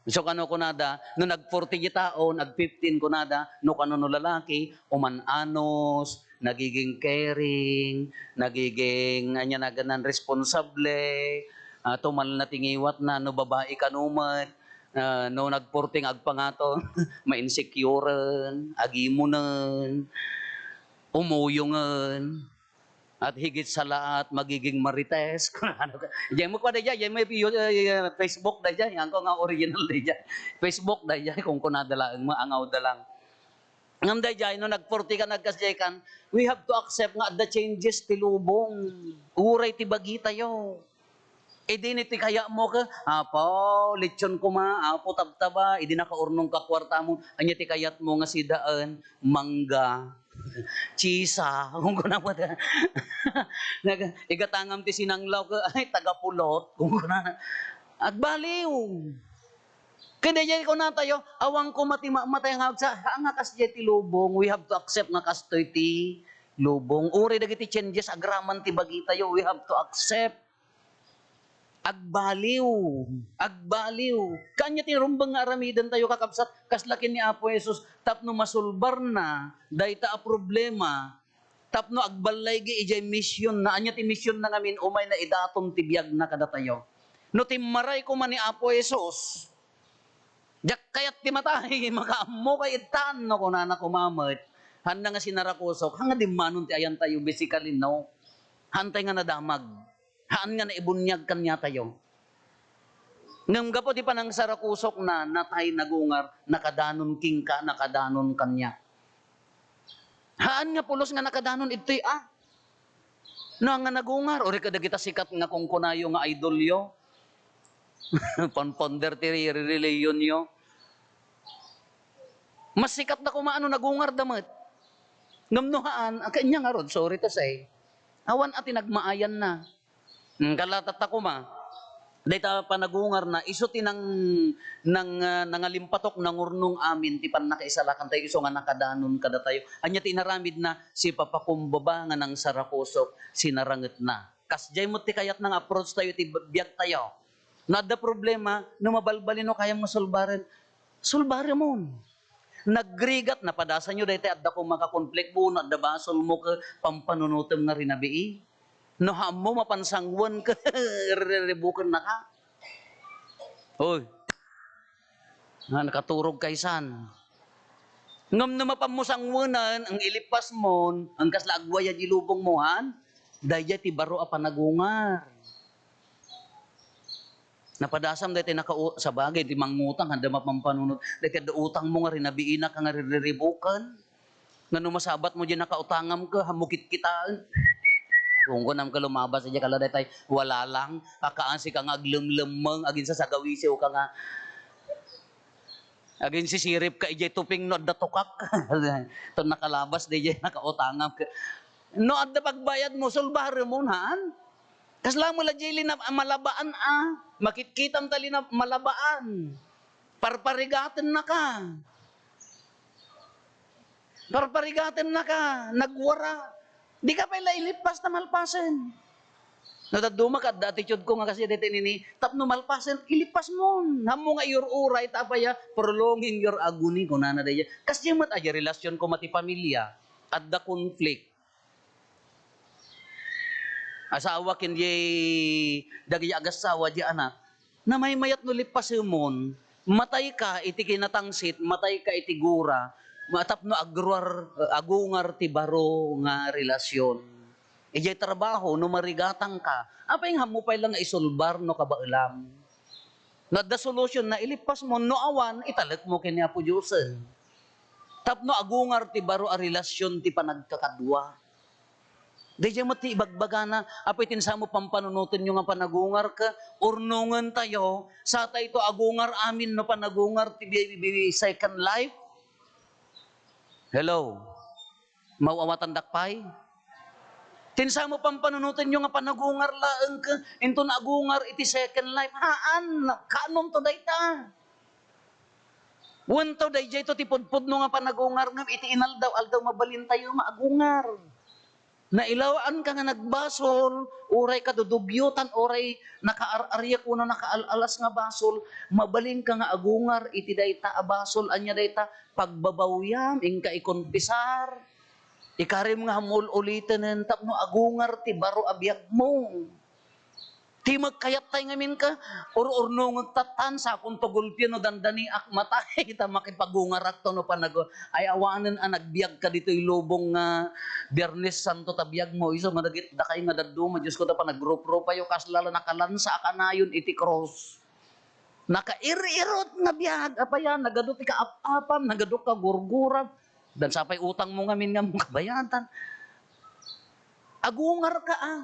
So kano kunada, no nag-40 tao, nag-15 kunada, no kano no lalaki, umananos, nagiging caring, nagiging anya na ganan responsable, tumal na tingiwat na no babae kanuman, no nag-40 agpangato, ma-insecurean, agimunan, umuyungan, at higit sa lahat, magiging marites. Diyan mo pa na diyan, may Facebook na diyan, ang ko nga original na diyan. Facebook na diyan, kung kunadala, ang maangaw da lang. Ngam da diyan, no nag-40 ka, nagkasyakan, we have to accept nga the changes ti lubong. Uray ti bagi tayo. E din iti kaya mo ka, apo, lechon kuma, apo tabtaba, e di nakaurnong ka kwarta mo, anya ti kayat mo nga si daan, mangga, chisa, kung kuna mo da. Igatangam ti sinanglaw ka, ay, tagapulot, kung kuna. At baliw. Kaya dyan ko na tayo, awang ko matay nga sa, nga kas ti lubong, we have to accept nga kas ti lubong. Uri dagiti changes, agraman ti bagi tayo, we have to accept. Agbaliw. Kanya tirumbang nga aramidan tayo kakabsat, kaslakin ni Apo Jesus, tapno masulbar na, dayta a problema, tapno agbalay gi ijay mission na, anya ti mission na ngamin, umay na idaton ti biyag na kada tayo. No timmaray ko man ni Apo Jesus, jak kayat ti matay, makaammo kay itan, no kunana kumamit, handa nga sinarakusok, hanga di manon ti ayan tayo, basically no, hantay nga nadamag. Haan nga naibunyag kanya tayo. Ngam gapo di pa nang sarakusok na natay nagungar, nakadanon king ka, nakadanon kanya. Haan nga pulos nga nakadanon ito'y no nga nagungar, ori kada kita sikat nga kung kunayo nga idol yo. Ponder ti reliyon yo. Mas sikat na kumaano nagungar damat. Ngam no haan, kanya nga rod, sorry to say. Awan ati nagmaayan na. Kalatat ako dahil panagungar na, iso ti nangalimpatok ng urnong amin, ti pan nakaisalakan tayo, iso nga nakadanon kada tayo. Anya ti naramid na, si papakumbaba nga ng sarakusok, sinaranget na. Kasjay mo ti kayat nang approach tayo, ti biyag tayo. Nada problema, no mabalbalin no kayang masulbaran, sulbaran mo. Nagrigat, napadasan nyo, dahil adda ko makakonflict mo, nadda basol mo ka, pampanunutom nga rinabii. No hamo mapansangwan ka, rebukan na ka. Oy, nakaturog kaysan. Ngam na mapamusangwanan, ang ilipas mo, ang kaslagwaya di lubong mo, han? Daya ti baro a panagungar. Napadasam dahil sa bagay, di mangutang, handa mapampanunod. Dahil kada utang mo nga rinabiin na ka nga ribukan. Nga masabat mo dyan nakautangam ka, hamukit kitaan. Kung kunam ka lumabas, siya kala tayo, wala lang, kakaansi ka nga aglimlemang, agin sa sagawisiw ka nga, agin sisirip ka, ijay tuping no, adda tukak. Ito nakalabas, ijay nakautangam ka. No, adda pagbayad mo, sulbaro mo, haan? Kaslang mo la jay na malabaan, makitkitam tali na malabaan. Parparigatin na ka. Parparigatin na ka, nagwara. Di ka pala ilipas na malpasan. Nadaduma ka, attitude ko nga kasi dito nini, tapno malpasan, ilipas mo. Hamo nga your uray, tapaya, prolonging your agony, kung na daya. Kasi mat aja relasyon ko mati pamilya, at the conflict. Asawa kindi dagi agasawa di anak, na may mayat no lipas mon, matay ka iti kinatangsit, matay ka iti gura, matap no agungar ti baro nga relasyon. Ijay trabaho, no marigatang ka, apa yung hamupay lang nga isulbar no kabailam. No the solution na ilipas mo, no awan, italit mo kini Apo Diyosen. Tapno agungar ti baro a relasyon ti panagkakadwa. Dahil mati ibagbagana, apay tinsa mo pampanunutin yung nga panagungar ka, urnungan tayo, sa tayo ito agungar amin no panagungar ti baby second life. Hello? Mauawatan dakpay? Tinsa mo pampanunutin yung nga panagungar laeng ka, into na agungar iti second life, haan, kanon to dayta. Wanto dayjay to tipudpud no nga panagungar ngam iti aldaw mabalin tayo maagungar. Nailawaan ka nga nagbasol, oray ka dudubyutan, oray nakaararya kuno nakaalas nga basol, mabaling ka nga agungar iti dayta abasol anya dayta pagbabawyam ingka ikonpisar. Ikarim nga hamul ulitin tapno agungar ti baro abiyag mo. Ti magkayat tayo ngamin ka, or-orno ngagtatan sa kung tugulpyo no dandani ak matay kita makipagungar at no panago. Ay awanan ang nagbiag ka dito lubong nga Biyernes Santo tabiyag mo. Iso nga dagit da kayo nga daduma, Diyos ko ta pa nag-group-group payo kaslala nakalansa ka na yun iti cross. Nakair-irot nga biyag, apayan, nagadot ka apam, nagadot ka gurguran, dan sapay utang mo ngamin nga mong kabayatan. Agungar ka ah.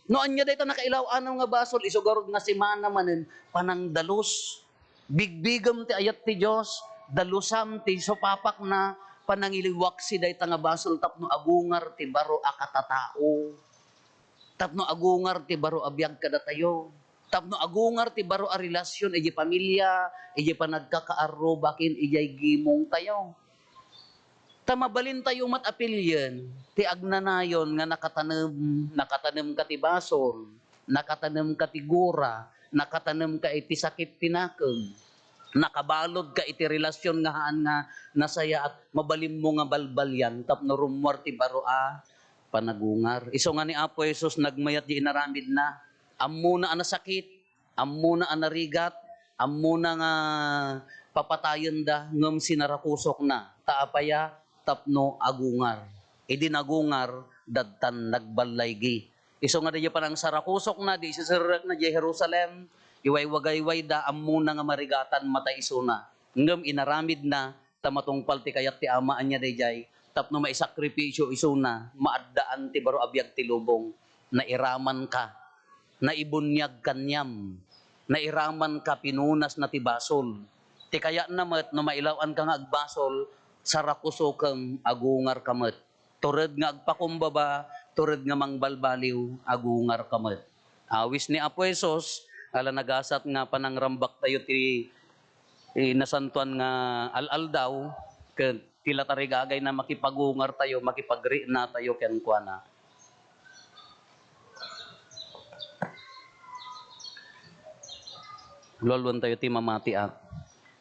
Noon niya dito nakailaw-anaw nga basol, isugarod nga simana manen, panang dalus. Bigbigam ti ayat ti Diyos, dalusam ti sopapak na panangiliwak si dayta nga basol, tapno agungar ti baro akatatao. Tapno agungar ti baro abiyag kada tayo. Tapno agungar ti baro a relasyon, iji pamilya, iji panagkakaaro, bakin ijay gimong tayo. Tamabalin tayo matapilyan, ti agnanayon nga nakatanem ka ti basol, nakatanem ka ti gura, nakatanem ka iti sakit tinakeng, nakabalod ka iti relasyon nga haan nga nasaya at mabalim mo nga balbalyan, tapno rumwar ti baro a panagungar. Iso nga ni Apo Jesus nagmayat di inaramid na, amuna ang nasakit, amuna ang narigat, amuna nga papatayon da, ngam sinarakusok na, taapaya, tapno agungar. Idi nagungar, dadtan nagbalaygi. Iso nga diya panang sarakusok na, di sisirak na di Jerusalem, iwaywagayway da, amuna nga marigatan matay iso na. Ngam inaramid na, tamatungpal ti kayat ti amaan niya dayjay, tapno maisakripisyo iso na, maaddaan ti baro abiyag ti lubong, na iraman ka, na ibunyag kanyam, na iraman ka pinunas na ti basol. Ti kaya namat, no mailawan ka nga agbasol, sarakusokang agungar kamet. Tured nga agpakumbaba, tured nga mangbalbaliw, agungar kamet. Awis ni Apo Jesus, ala nagasat nga panangrambak tayo ti nasantuan nga al-al daw, tila tarigagay na makipagungar tayo, makipagri na tayo ken kuana. Lolwan tayo ti mamatiak.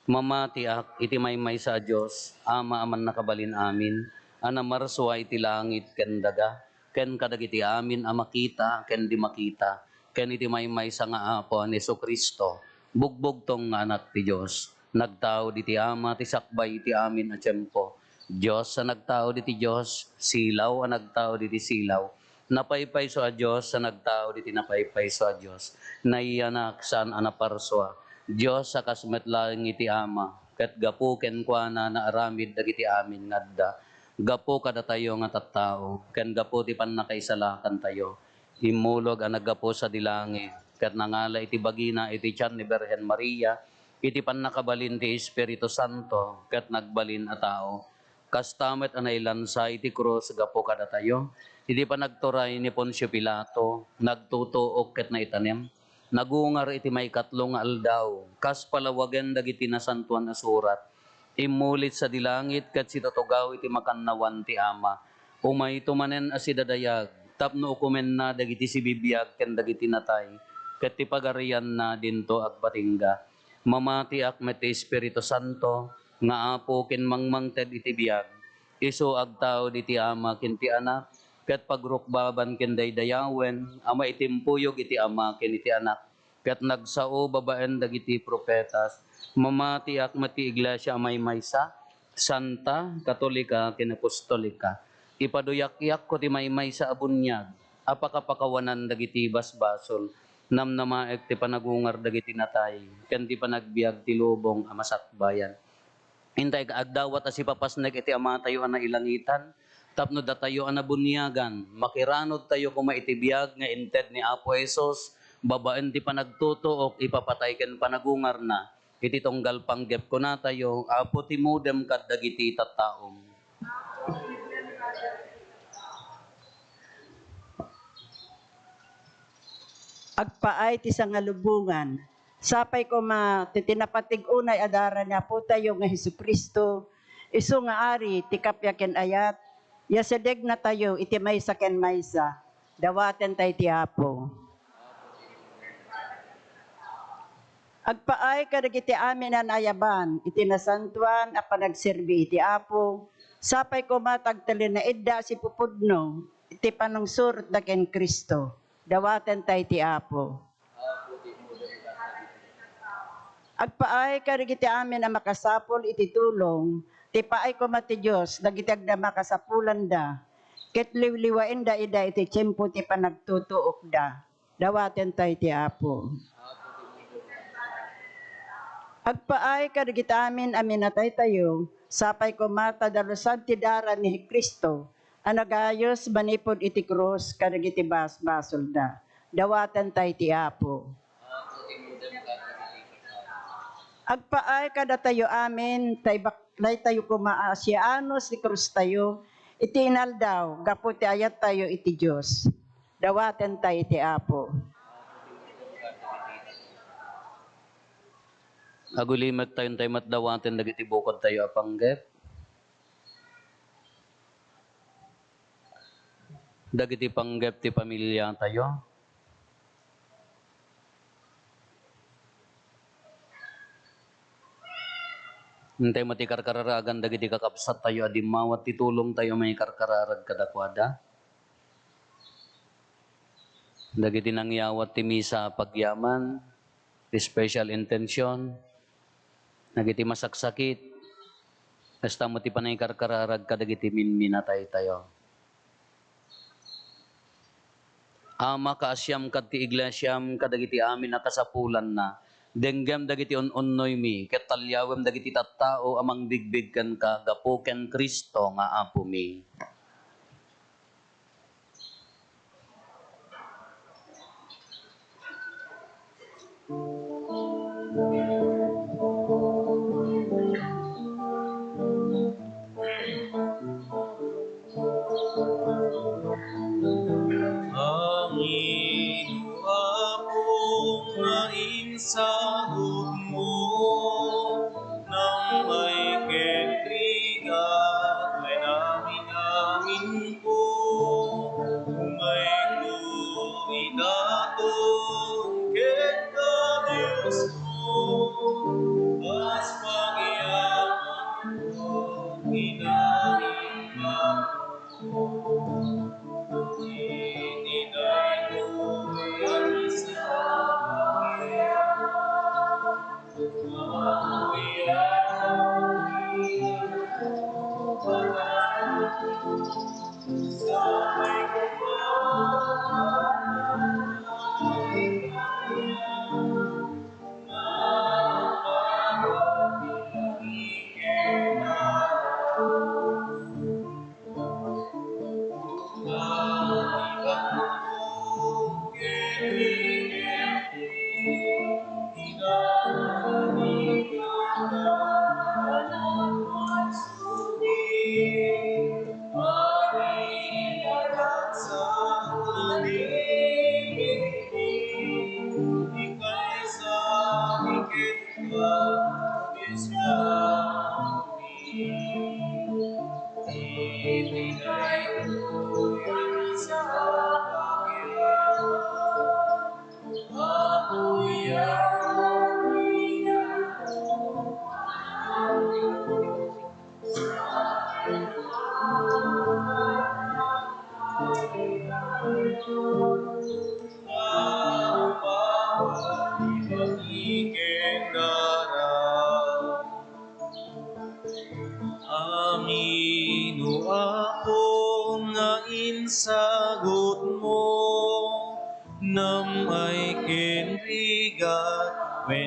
Mamatiak iti maymay sa Dios, ama aman nakabalin amin, ana marswa iti langit ken daga, ken kadagiti amin a makita, ken di makita, ken iti maymay sa nga Apo ni Jesucristo, bugbog tong anak ti Dios, nagtao diti ama ti sakbay iti amin a tiempo, Dios sa nagtao diti Dios, silaw a nagtao diti silaw, napaypay so a Dios sa nagtao diti napaypay so a Dios, naiyanak saan anaparswa, Diyos sa kasmet lang iti ama, ket gapu ken kuana na aramid dagiti amin ngadda. Gapu kada tayo nga tattao, ken gapu ti pannakaisalakan tayo. Imulog ang naggapu sa dilangi, ket nangala iti bagina iti tiyan ni Birhen Maria, iti pannakabalin ti Espiritu Santo, ket nagbalin a tao. Kastamet anay lansa iti krus gapu kada tayo. Iti panagturay ni Poncio Pilato, nagtutuok ket naitanem. Nagungar iti may katlong aldaw, kas palawagan dagiti nasantuan na surat, imulit sa dilangit kat si tatugaw iti makannawan ti ama, umay tumanen as idadayag, tapno ukumen na dagiti si bibiyag ken dagiti natay, ket ti pagarian na dinto agpatingga. Mamati ak met ti Espiritu Santo, nga apo ken mangmangted iti biyag, iso agtao diti ama ken ti anak, ket pagrukbaban ken daydayawen, ama itimpuyog iti ama ken iti anak, ket nagsao babaen dagiti propetas, mamati ak met ti iglesia amay maysa, santa, katolika, ken apostolika. Ipaduyak-yak ko ti maymay sa abunyag, apakapakawanan dagiti basbasol, namnamaek ti panagungar dagiti natay, ken ti panagbiag ti lubong a masakbayan. Intay ka agdawat as ipapasnek iti ama tayo ana ilangitan, tapno datayo ana bunyagan, makiranod tayo kuma iti biag nga inted ni Apo Jesus, babaen ti panagtutuok, ipapatay ken panagungar na, iti tunggal panggep ko na tayo, Apo ti mudem kad dagiti tattaom. Agpaay ti sangalubungan. Sapay ko titinapatig unay adara niya po tayo nga Hesukristo. Isu nga ari ti kapya ken ayat. Yasedeg na tayo iti maysa ken maysa. Dawaten tay ti Apo. Agpaay kadagiti amin an ayaban iti nasantuan a panagserbi iti Apo. Sapay ko matagtalin na idda si pupudno iti panungsur da ken Kristo. Dawaten tay ti Apo. Agpaay karigiti amin na makasapol iti tulong, ti paay ko mati Diyos, dagiti agda makasapulan da, ket liwliwain da ida iti tiyempo ti panagtutuok da. Dawaten tay ti Apo. Agpaay karigiti amin natay tayo, sapay ko mata dalusan ti dara ni Kristo, anagayos manipod iti krus kadagiti basbasol da. Dawaten tay ti Apo. Agpaay kada tayo amin, tayo tayo kumaasyanos ni krus tayo, iti inaldaw, gapu ti ayat tayo iti Diyos. Dawaten tay ti Apo. Agulimet tayo tayo matdawaten dagiti bukod tayo apanggep. Dagiti panggep ti pamilya tayo. Hintay mati karkararagan dagiti kakabsat tayo adimawat titulong tayo may karkararag kadakwada. Dagiti nangyawat ti misa pagyaman, ti special intention, dagiti masaksakit, hasta mo ti panay karkararag kadagiti minminatay tayo. Ama kaasyam kad ti iglesyam kadagiti amin na kasapulan na, denggem dagiti on-onnoy mi, ket talyawem dagiti tattao amang bigbig ken ka, gapo ken Kristo nga Apo mi. Angin apong nainsahod mo, nang may ketrigat, may namin ko, may kuidatong ket ka Diyos ko, as pagyaman ko, inaimba ko.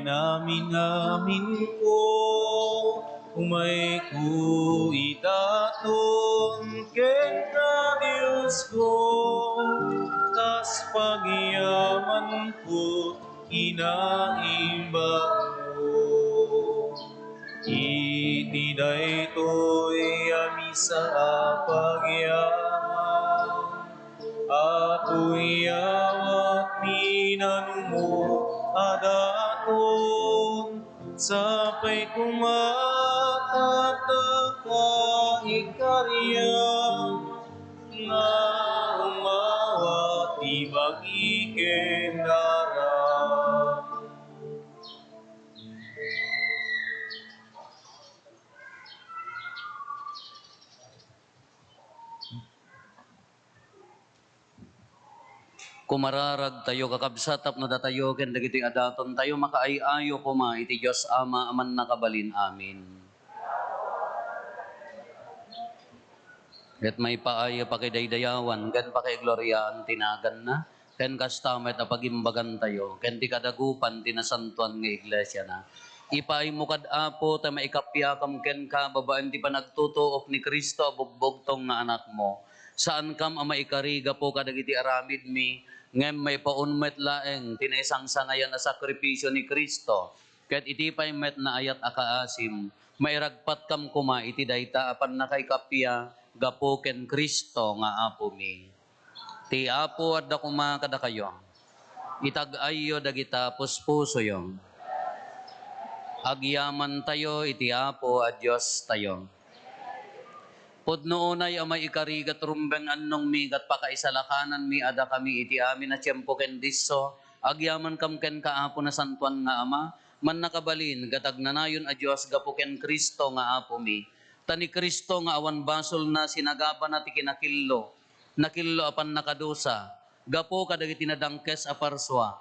namin ko, umay ku itaton ken ka Dios ko, kas pagyaman ko inaimbag mo. Iti daytoy ami sa pagyaman, apoy awat minanmo adaton, sapay kumakataka ikarya, nga umawat ibagi kendara. Kumararag tayo kakabsat tapno datayo ken dagiti adaton tayo makaayayo kuma iti Dios Ama aman nakabalin amin. Ket may paayo pakidaydayawan ken pakigloryaan tinagan na ken kastamet a pagimbagan tayo ken ti kadagupan tinasantuan nga iglesia na. Ipaay mo kad apo ta maikapyakam ken ka babaan ti panagtutuok ni Kristo bugbogtong nga anak mo. Saan kam ama ikariga po kadagiti aramid mi ngem may paunmet laeng tinaisang sanayan na sakripisyo ni Kristo ket iti pay met na ayat akaasim mairagpat kam kuma iti dayta apan nakaikapya gapo ken Kristo nga apo mi. Ti apo adda kuma kada kayo. Itag-ayo dagita puspuso yo. Agyaman tayo iti apo a Dios tayo. Pudno unay amay ikarigat rumbeng annong mi kat pakaisalakanan mi ada kami iti amin na tiyempo ken disso agyaman kam ken kaapo na santuan nga ama man nakabalin gatagnanayon a Dios gapo ken Kristo nga apo mi. Tani Kristo nga awan basol na sinagaba na ti kinakillo apan nakadusa gapo kadagiti nadangkes a parswa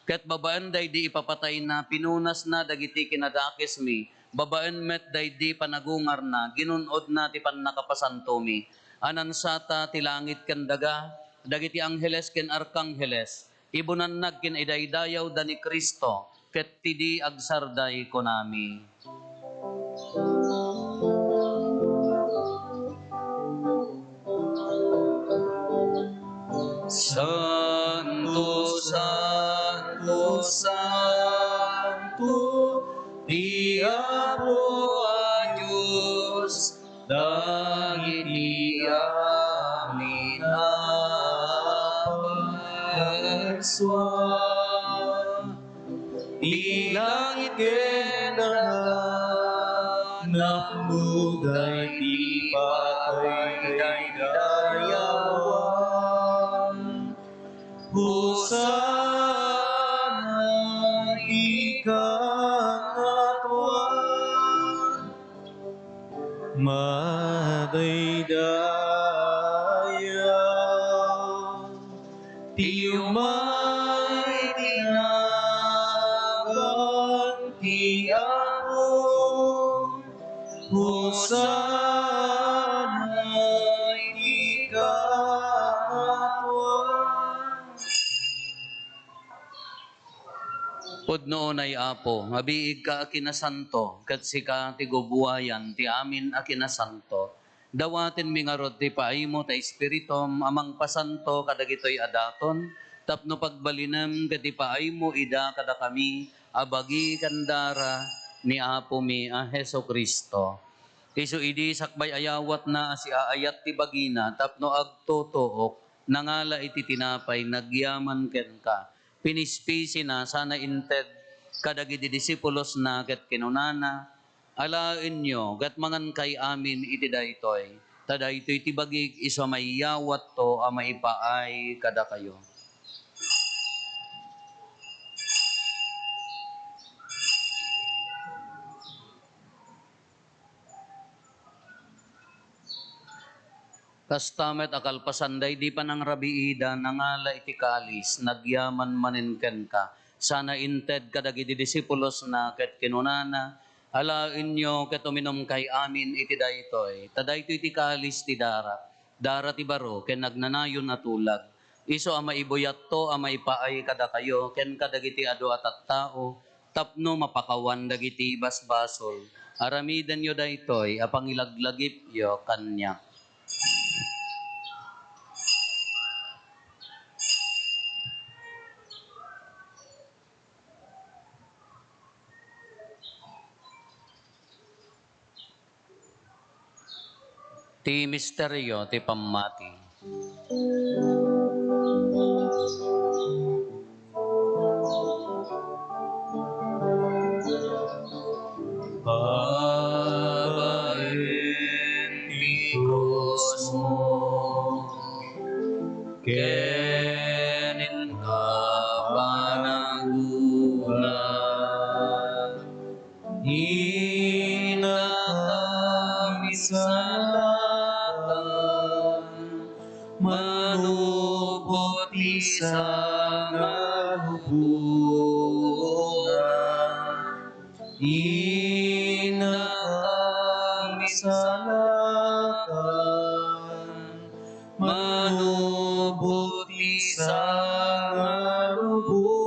ket babaan day di ipapatay na pinunas na dagiti kinadakes mi. Babaen met day di panagungar na, ginunod na ti pannakapasanto mi. Anansata ti langit ken daga, dagiti angheles ken arkangheles, ibunannag ken idaydayaw da ni Kristo, ket ti di agsarday konami. Santo, Santo, Santo, Ti Apo a Diyos, dagiti amin aparswa. Ti langit ken daga, nakmuday ti patay daydayawan. Hosana ikangatuan, madaydayaw, ti umay tinagan ti Apo, Hosana ikangatuan. Pudno ay apo, mabiig ka akinasanto, kat sika ti gubuayan, ti amin akinasanto. Dawatin mi nga rod ti paimo ta espiritom, amang pasanto kadagitoy adaton, tapno pagbalinem kat ti paimo ida kada kami, abagi kandara ni apo mi a Heso Kristo. Isu idi sakbay ayawat na si aayat ti bagina, tapno agtutuok, nangala iti tinapay, nagyaman ken ka. Pinispisi na sana inted kadagiti disipulos na ket kinunana alaen nyo ket mangan kay amin iti daytoy tadaytoy ti bagig iso mayyawat to a maipaay kada kayo. Kastamet akalpasanday di pa nang rabiida nangala iti kalis nagyaman maninken ka sana inted kadagiti disipulos na ket kinunana alaen nyo ket uminom kay amin iti daytoy tadaytoy iti kalis ti dara ti baro ken nagnanayon atulag iso a maibuyat to a maipaay kada kayo ken kadagiti adu at tattao tapno mapakawan dagiti basbasol. Aramidan yo daytoy apang ilaglagip yo kanya. Ti misteryo ti pammati. Babaen ti kosmo, Kenin ka panagunan, inakamisalatan, manubot isang alubungan, inakamisalatan, manubot isang alubungan.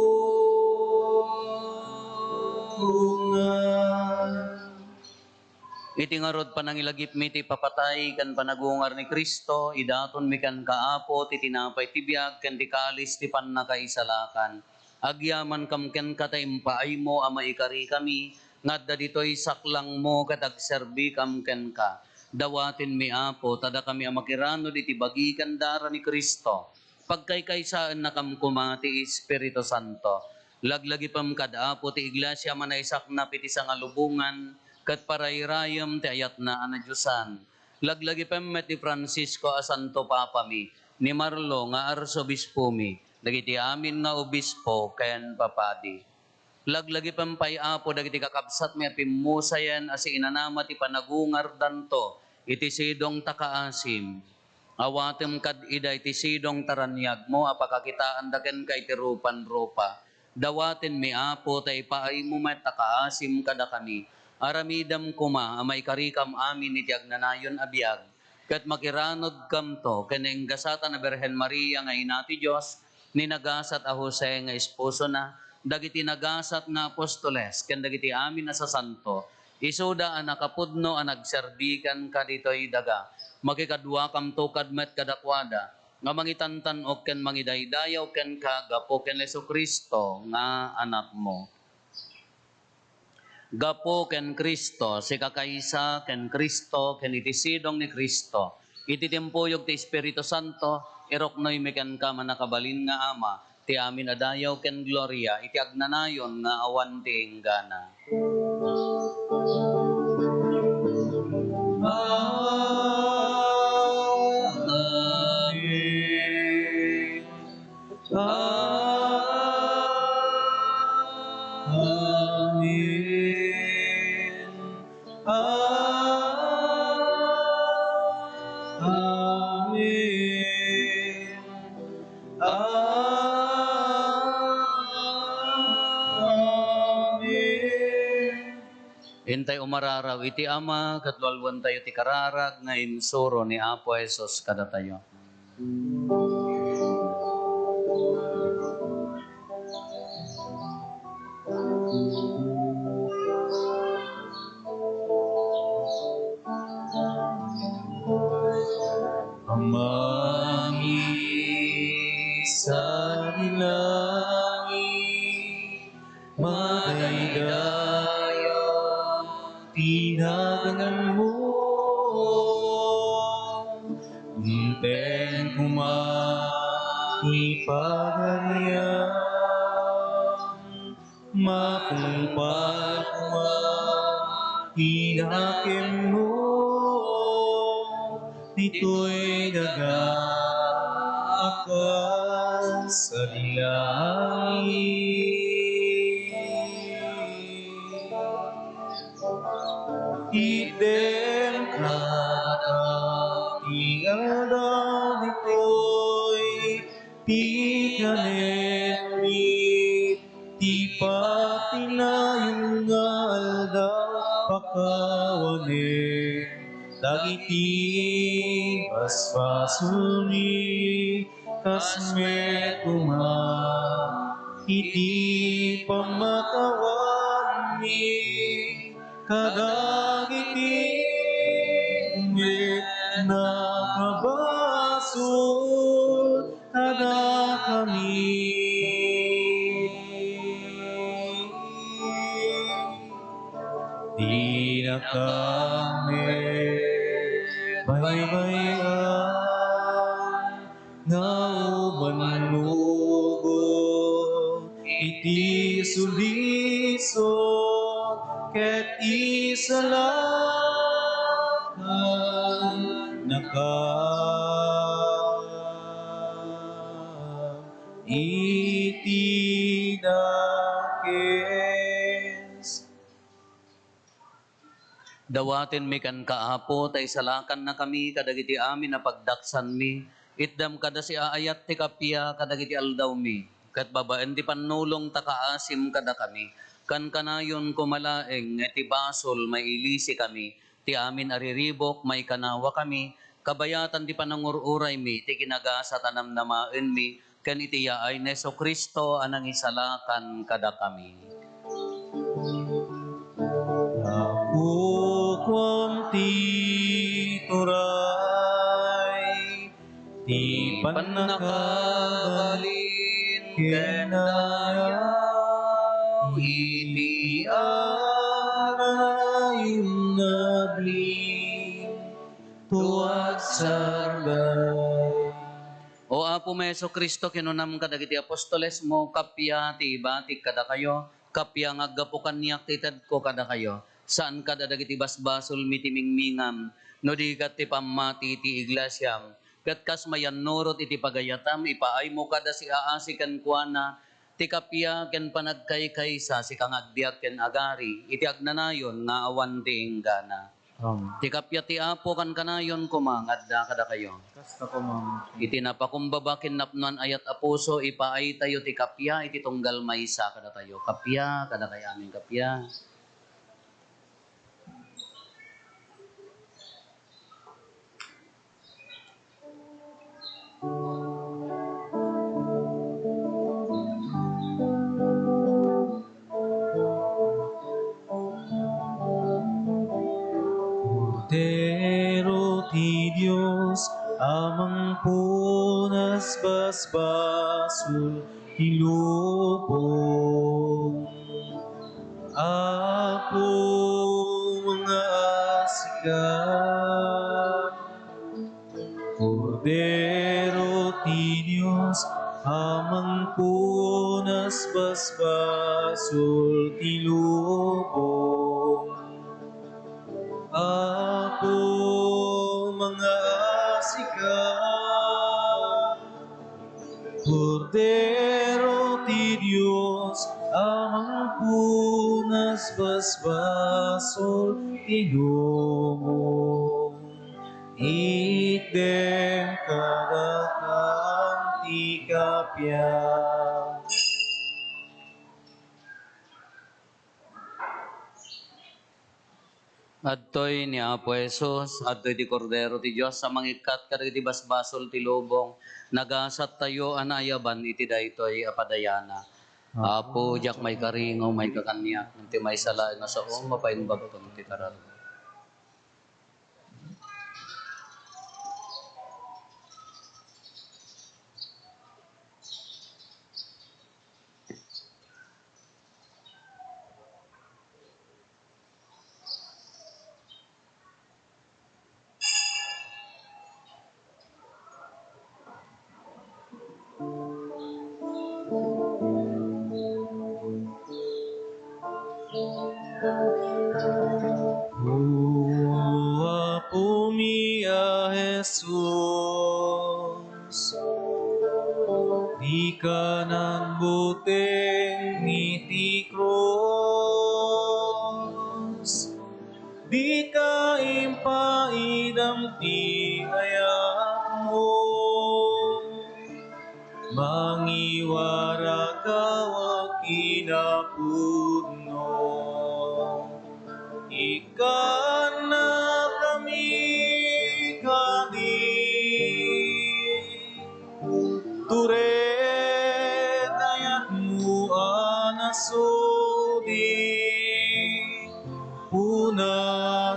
Iti ngarod panangilagip mi ti papatay kan panagungar ni Kristo, idaton mi kan kaapo ti tinapay ti biag ken ti kalis ti pannakaisalakan. Agyaman kam ken kataimpaay mo ama ikari kami, ngadda ditoy saklang mo katagserbi kam ken ka. Dawatin mi apo, tada kami amakirano iti bagikan dara ni Kristo. Pagkaykaysaan na kam kumati Espiritu Santo. Laglagi pam kadapo ti iglesia manaysak na piti sangalubungan, kat parayrayam ti ayat na anadyosan. Laglagi pam met ti Francisco a Santo Papa mi, ni Marlo nga arsobispo mi, dagiti amin nga obispo ken papadi. Laglagi pam apo dagiti kakabsat mi pimusayan asi inanama ti panagungar danto, iti sidong takaasim. Awatem kad ida iti sidong taranyag mo apakakitaan daken kay tirupan rupa. Dawaten mi apo tay paay mo met takaasim kada kami. Aramidam kuma amay karikam amin iti agnanayon abiyag. Kat makiranod kam to keneng gasata na Berhen Maria nga ina ti Dios, ni nagasat a Jose nga esposo na, dagiti nagasat nga apostoles ken dagiti amin na sa santo. Isuda a nakapudno a nagserbikan kaditoy daga. Makikadwa kam to kadmet kadakwada, nga mangitantan o ken mangidaydayaw ken kagapo ken Jesucristo nga anak mo. Gapo ken Kristo, si kakaysa ken Kristo, ken itisidong ni Kristo. Iti timpuyog ti Espiritu Santo, iroknoy meken ka manakabalin nga ama, ti amin adayaw ken gloria, iti agnanayon nga awan ti inggana. Intay umararaw iti ama, katlualwan tayo ti kararag, nga insuro ni Apo Jesus kada tayo. Amangin sa langit, madaydayaw tinagangan mo. Unten kumaipaganyan, makumpal kumahinakim mo. Dito'y daga akas sa langit. Idem kakati araw dito'y ti kanenit, ti patinayon nga aldaw pakawanin. Dagiti basbasuni kasmet kuma iti pamatawa kadagiti nakabasol kada kami. Di na kami baybayan nga umanugo iti sulisod ket isalakan iti dakes. Dawaten mi kan kaapo, tay salakan na kami, kadagiti amin na pagdaksan mi. Itdam kada si aayat ti kapya, kadagiti aldaw mi. Kat babaen ti panulong takaasim kada kami. Kan kanayon kumalaeng, ti basol may ilisi kami. Ti amin ariribok, may kanawa kami. Kabayatan ti panangururay mi, ti kinagasa tanamnamaen mi. Kan iti yaay Neso Kristo, anang isalakan kada kami. Nakukwam ti turay, ti panakabalin kenayaw iti arayong nabling tuwag sargay. O Apo Meso Kristo, kinunam kadagiti apostoles mo, kapya ti batik kada kayo, kapya ngaggapo kanyak titad ko kada kayo. Saan kada dagiti basbasol mitimingmingam, no di kat ti pamati ti iglesyam, kat kas mayan norot iti pagayatam, ipaay mo kada si aasi kan kuana, ti kapya ken panagkaykaysa si kangagbiag ken agari, iti agnanayon nga awan ti inggana. Ti kapya ti Apo kan kanayon kumangadda kada kayo. Iti napakumbaba kinapnuan ayat apuso, ipaay tayo ti kapya, iti tunggal maysa kada tayo. Kapya, kada kayo aming kapya. Cordero ti Diyos, amang punas basbasul ilubong. Apo mga asikan, Cordero ti Diyos, amang punas basbasul ilubong. Apo mga asikan, Cordero ti Diyos, amang punas basbasol tinumong. Itdem kadakam ti kapya. Adtoy ni Apo Jesus, adtoy ti Kordero ti Diyos, sa mangikat kadagiti basbasol ti lubong, nagasat tayo anayaban iti daytoy apadayana. Apo, jak may karingo, may kakanyak, nanti may salain na sa mapainbag tong ti taral. Apo mia Jesus, di ka nang buteng iti cross, di ka impaidam ti ayak mo, mangiwara ka wa kinapudno. Ikan na kami kadi turet ayat mo anasodi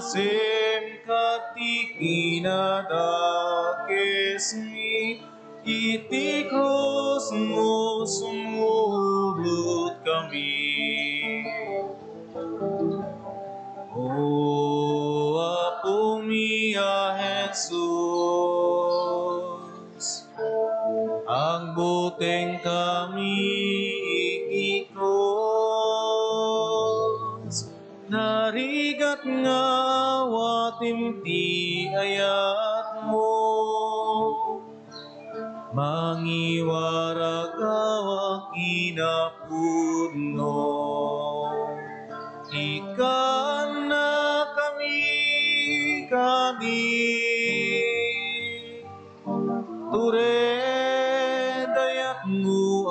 sem katikina iti krus mo sumurot kami. O Apo mia Jesus, ang buteng kami ikikros, narigat nga awatim ti ayat mo, mangiwaragawa kinapudno. Ikan na kami ture dayak mo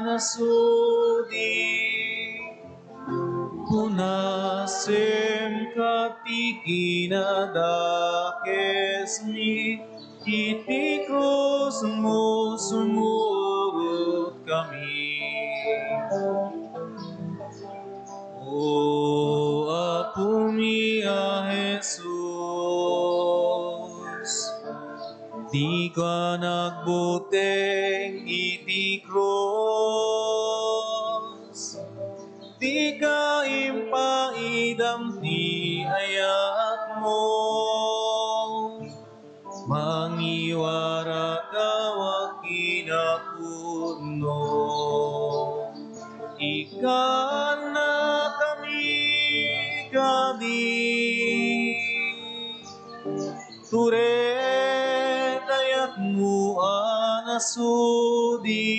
anasudi, kunasem katikinadakesmi, iti krus mo sumurot kami. O Apo mia Jesus, di ka nagbuteng iti krus, di ka impaidam ti ayat mo, mangiwaragawa kinapudno. Ikan na kami ture dayak mo anasudi,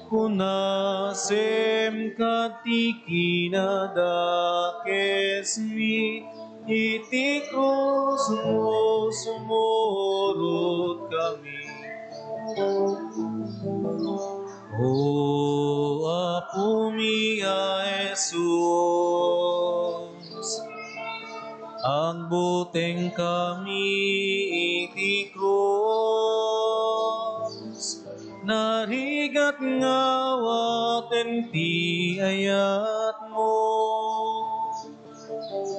kunasem katikinadakesmi, iti krus mo sumurot kami. O Apo mia Jesus, ang buteng kami ikikros, narigat ngawaten ti ayat mo,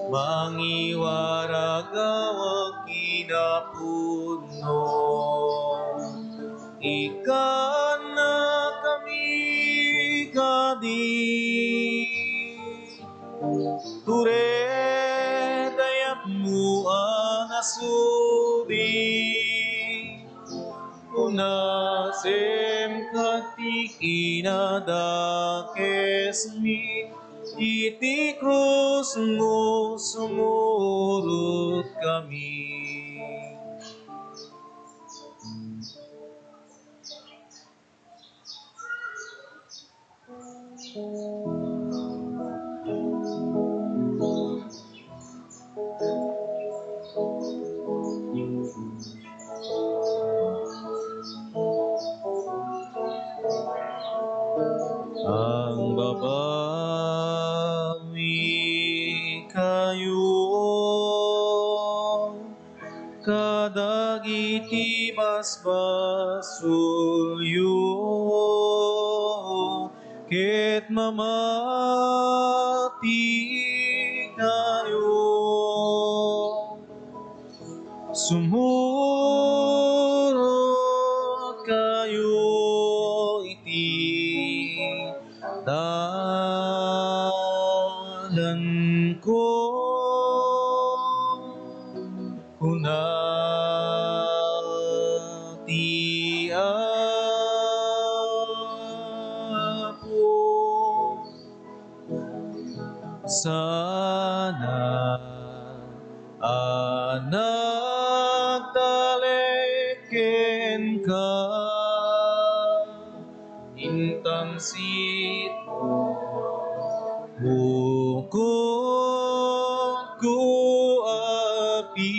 mangiwaragawa kinapudno. Ikan na kami ture dayak mo anasudi, kunasem katikinadakesmi, iti krus mo sumurot kami. Ang babawi kayo kadagiti basbasulyo, ket mamati kayo, sumurot kayo iti dalan ko, kunati Apo, sana anak taleken ka, intang sito bukod ko api,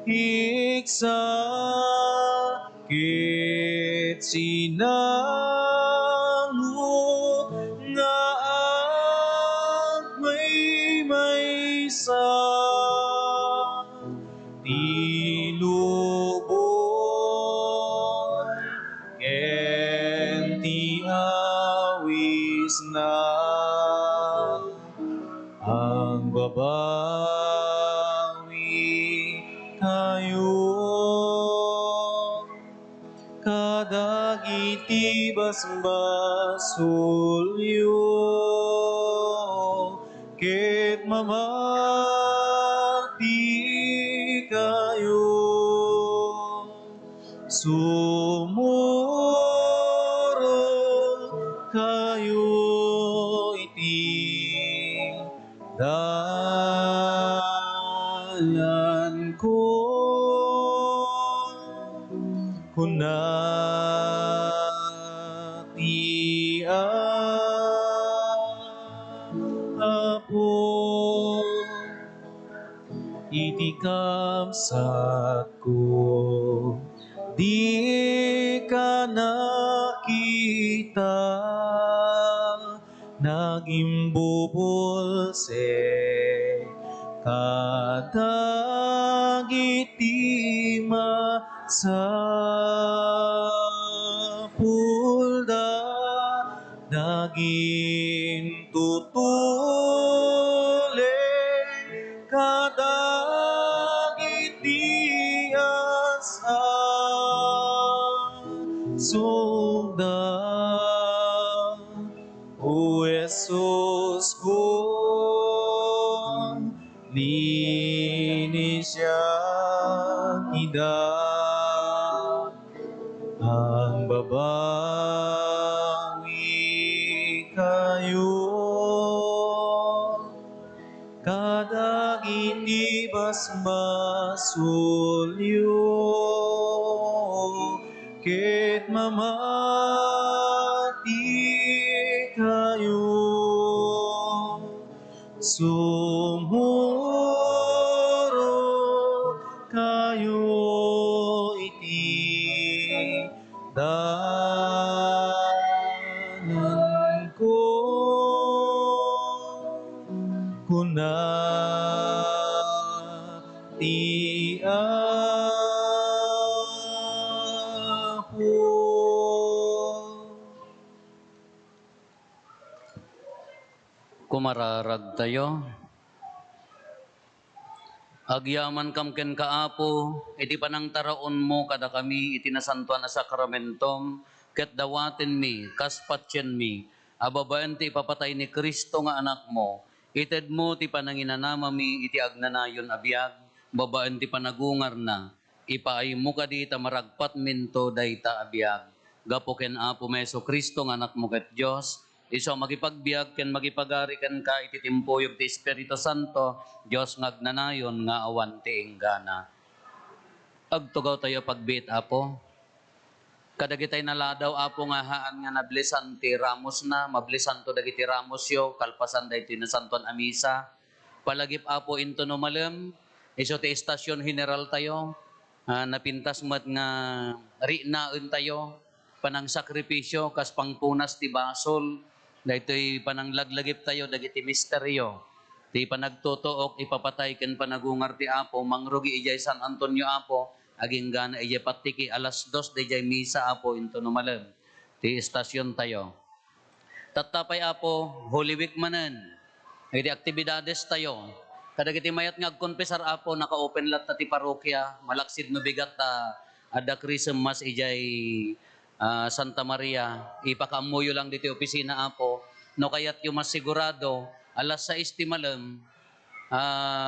iksa ket sinango nga agmay maysa, tilubon ken ti awis na, basbasulyo ket mamati kayo sumuro kayo iti dalan ko kunati apo iti kamsat ko di ka nakita nagimbubulse kadagiti sa pulda naging tutuli kadagiti asa sugda o Jesus ko linis siya ida ang babawi kayo kadagiti basbasulyo ket mamati kayo sumuro kayo iti dalan ko kunati apo. Kumararag tayo. Agyaman kam ken kaapo, iti panang taraon mo kada kami iti nasantuan a sakramentom, ket dawaten mi, kaspatyen mi, ababaen ti ipapatay ni Kristo nga anak mo, ited mo ti pananginanama mi iti agnanayon a biag, babaen ti panagungar na, ipaay mo kadi ta maragpat minto dayta a biag. Gapo ken apo Meso Kristo nga anak mo ket Dios, iso magipagbiag ken magipagari ken ka iti timpuyog ti Espiritu Santo, Dios ngagnanayon nga awan ti inggana. Agtugaw tayo pagbit apo. Kadagitay naladaw apo nga haan nga nablisan ti ramos na, mablisan to dagiti ramos yo, kalpasan daytoy na santuan a misa. Palagip apo into no malem, iso ti Estasyon General tayo, napintas mat nga rinaen tayo, panang sakripisyo, kas pangpunas ti basol, daytoy pananglaglagip tayo dagiti misteryo. Ti panagtutuok ipapatay ken panagungar ti apo mangrugi ijay San Antonio apo aging gana ijay patiki alas 2 dijay misa apo into no malem. Ti estasyon tayo. Tattapay apo Holy Week manen. Iti aktibidades tayo. Kadagiti mayat nga agkonfesar apo naka-open lot ta ti parokya malaksid no bigat ta adda Christmas ijay Santa Maria, ipakamuyo lang dito opisina apo, no kayat yung mas sigurado, alas 6 ti malem,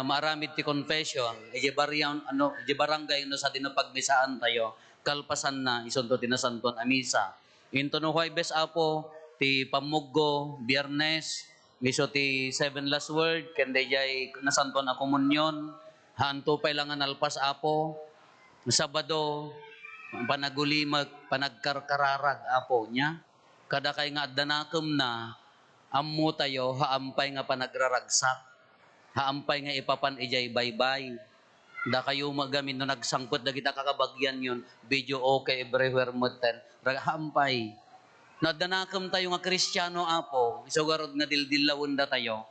maaramid ti confession, barangay no sa dinapagmisaan tayo, kalpasan na, isunto tinasantuan a misa. Into no Huwebes apo, ti pamuggo, Biyernes, iso ti 7 last word, kende jay nasantuan a komunyon, hanto pa ilangan alpas apo, Sabado, panagulimag, panagkarkararag apo niya. Kada kay nga adanakem na, ammo tayo, haampay nga panagraragsak. Haampay nga ipapan ijay baybay. Da kayo magamin no nagsangkot da kita kakabagyan yun, video okay everywhere mo ten. Haampay. Nadanakem tayo nga Kristiyano apo, isugarod nga dildilawon da tayo.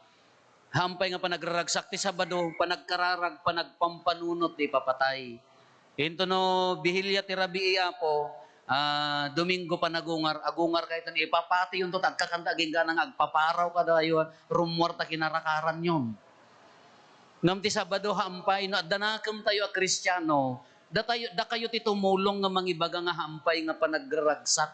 Haampay nga panagraragsak ti Sabado, panagkararag, panagpampanunot di papatay. Into no bihilya ti Rabii apo, Domingo panagungar, agungar kahit ipapati yung to, tagkakanta aging ganang agpaparaw kada ayo, rumwarta kinarakaran yun. Ngam ti Sabado hampay, no, danakam tayo a Kristiyano, da kayo ti tumulong nga mangibaga nga hampay nga panagraragsak.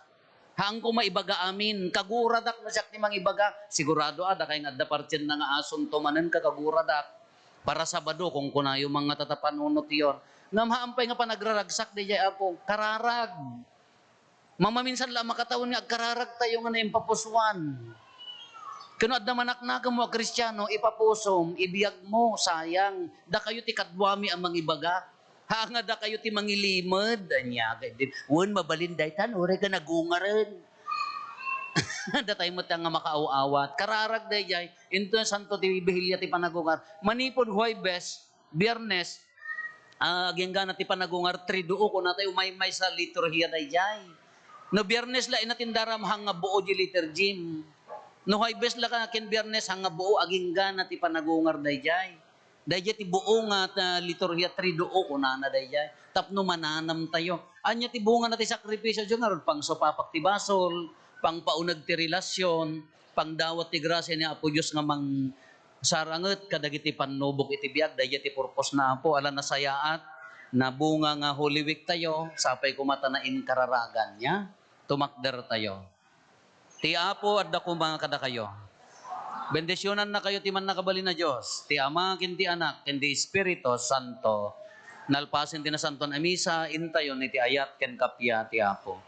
Haang ko maibaga amin, kaguradak na siya ti mang ibaga. Sigurado ada kay nga dapartyan na nga ason tumanen ka kaguradak. Para Sabado kung kunayo mga tatapanunot yon. Namahampay nga panagraragsak di jay apo, kararag. Mamaminsan lang makatawon nga kararag tayo nga na yung papusuan. Kano adda manaknaga mo Kristiyano, ipapusom, ibiyag mo, sayang. Da kayo ti kadwami ang mangibaga. Hanga da kayo ti mangilimod. Anya, din. Wan mabalin daytan, ore ka nagungaran. Da tayo mo nga makaaw-awat. Kararag dayjay, into santo ti bihilya ti panagungar. Manipod Huwebes, Biyernes, agyenga na ti panagungar, 3 ko na tayo may sa liturhiya dayjay. No Biyernes la inatindaram hanga buo di liturgim. No Huwebes la ka ken Biyernes hanga buo agyenga na ti panagungar dayjay. Dayjay ti buo nga liturhiya 3 ko na dayjay. Tapno mananam tayo. Anya ti bunga na ti sakripisyo dyan nga pang sopapak ti basol, pang paunag ti relasyon, pang dawat ti grasya ni Apo Diyos nga mang saranget kadagiti pannubok iti biag dayjay ti purpose na Apo ala nasayaat na bunga nga Holy Week tayo sapay kumata na inkararagan niya tumakder tayo. Ti Apo adda ko mga kada kayo. Bendisyonan na kayo ti man nakabali na Diyos. Ti Ama, ken ti Anak, ken ti Espiritu Santo. Nalpasin ti na Santon Amisa, intayon iti ayat ken kapya ti Apo.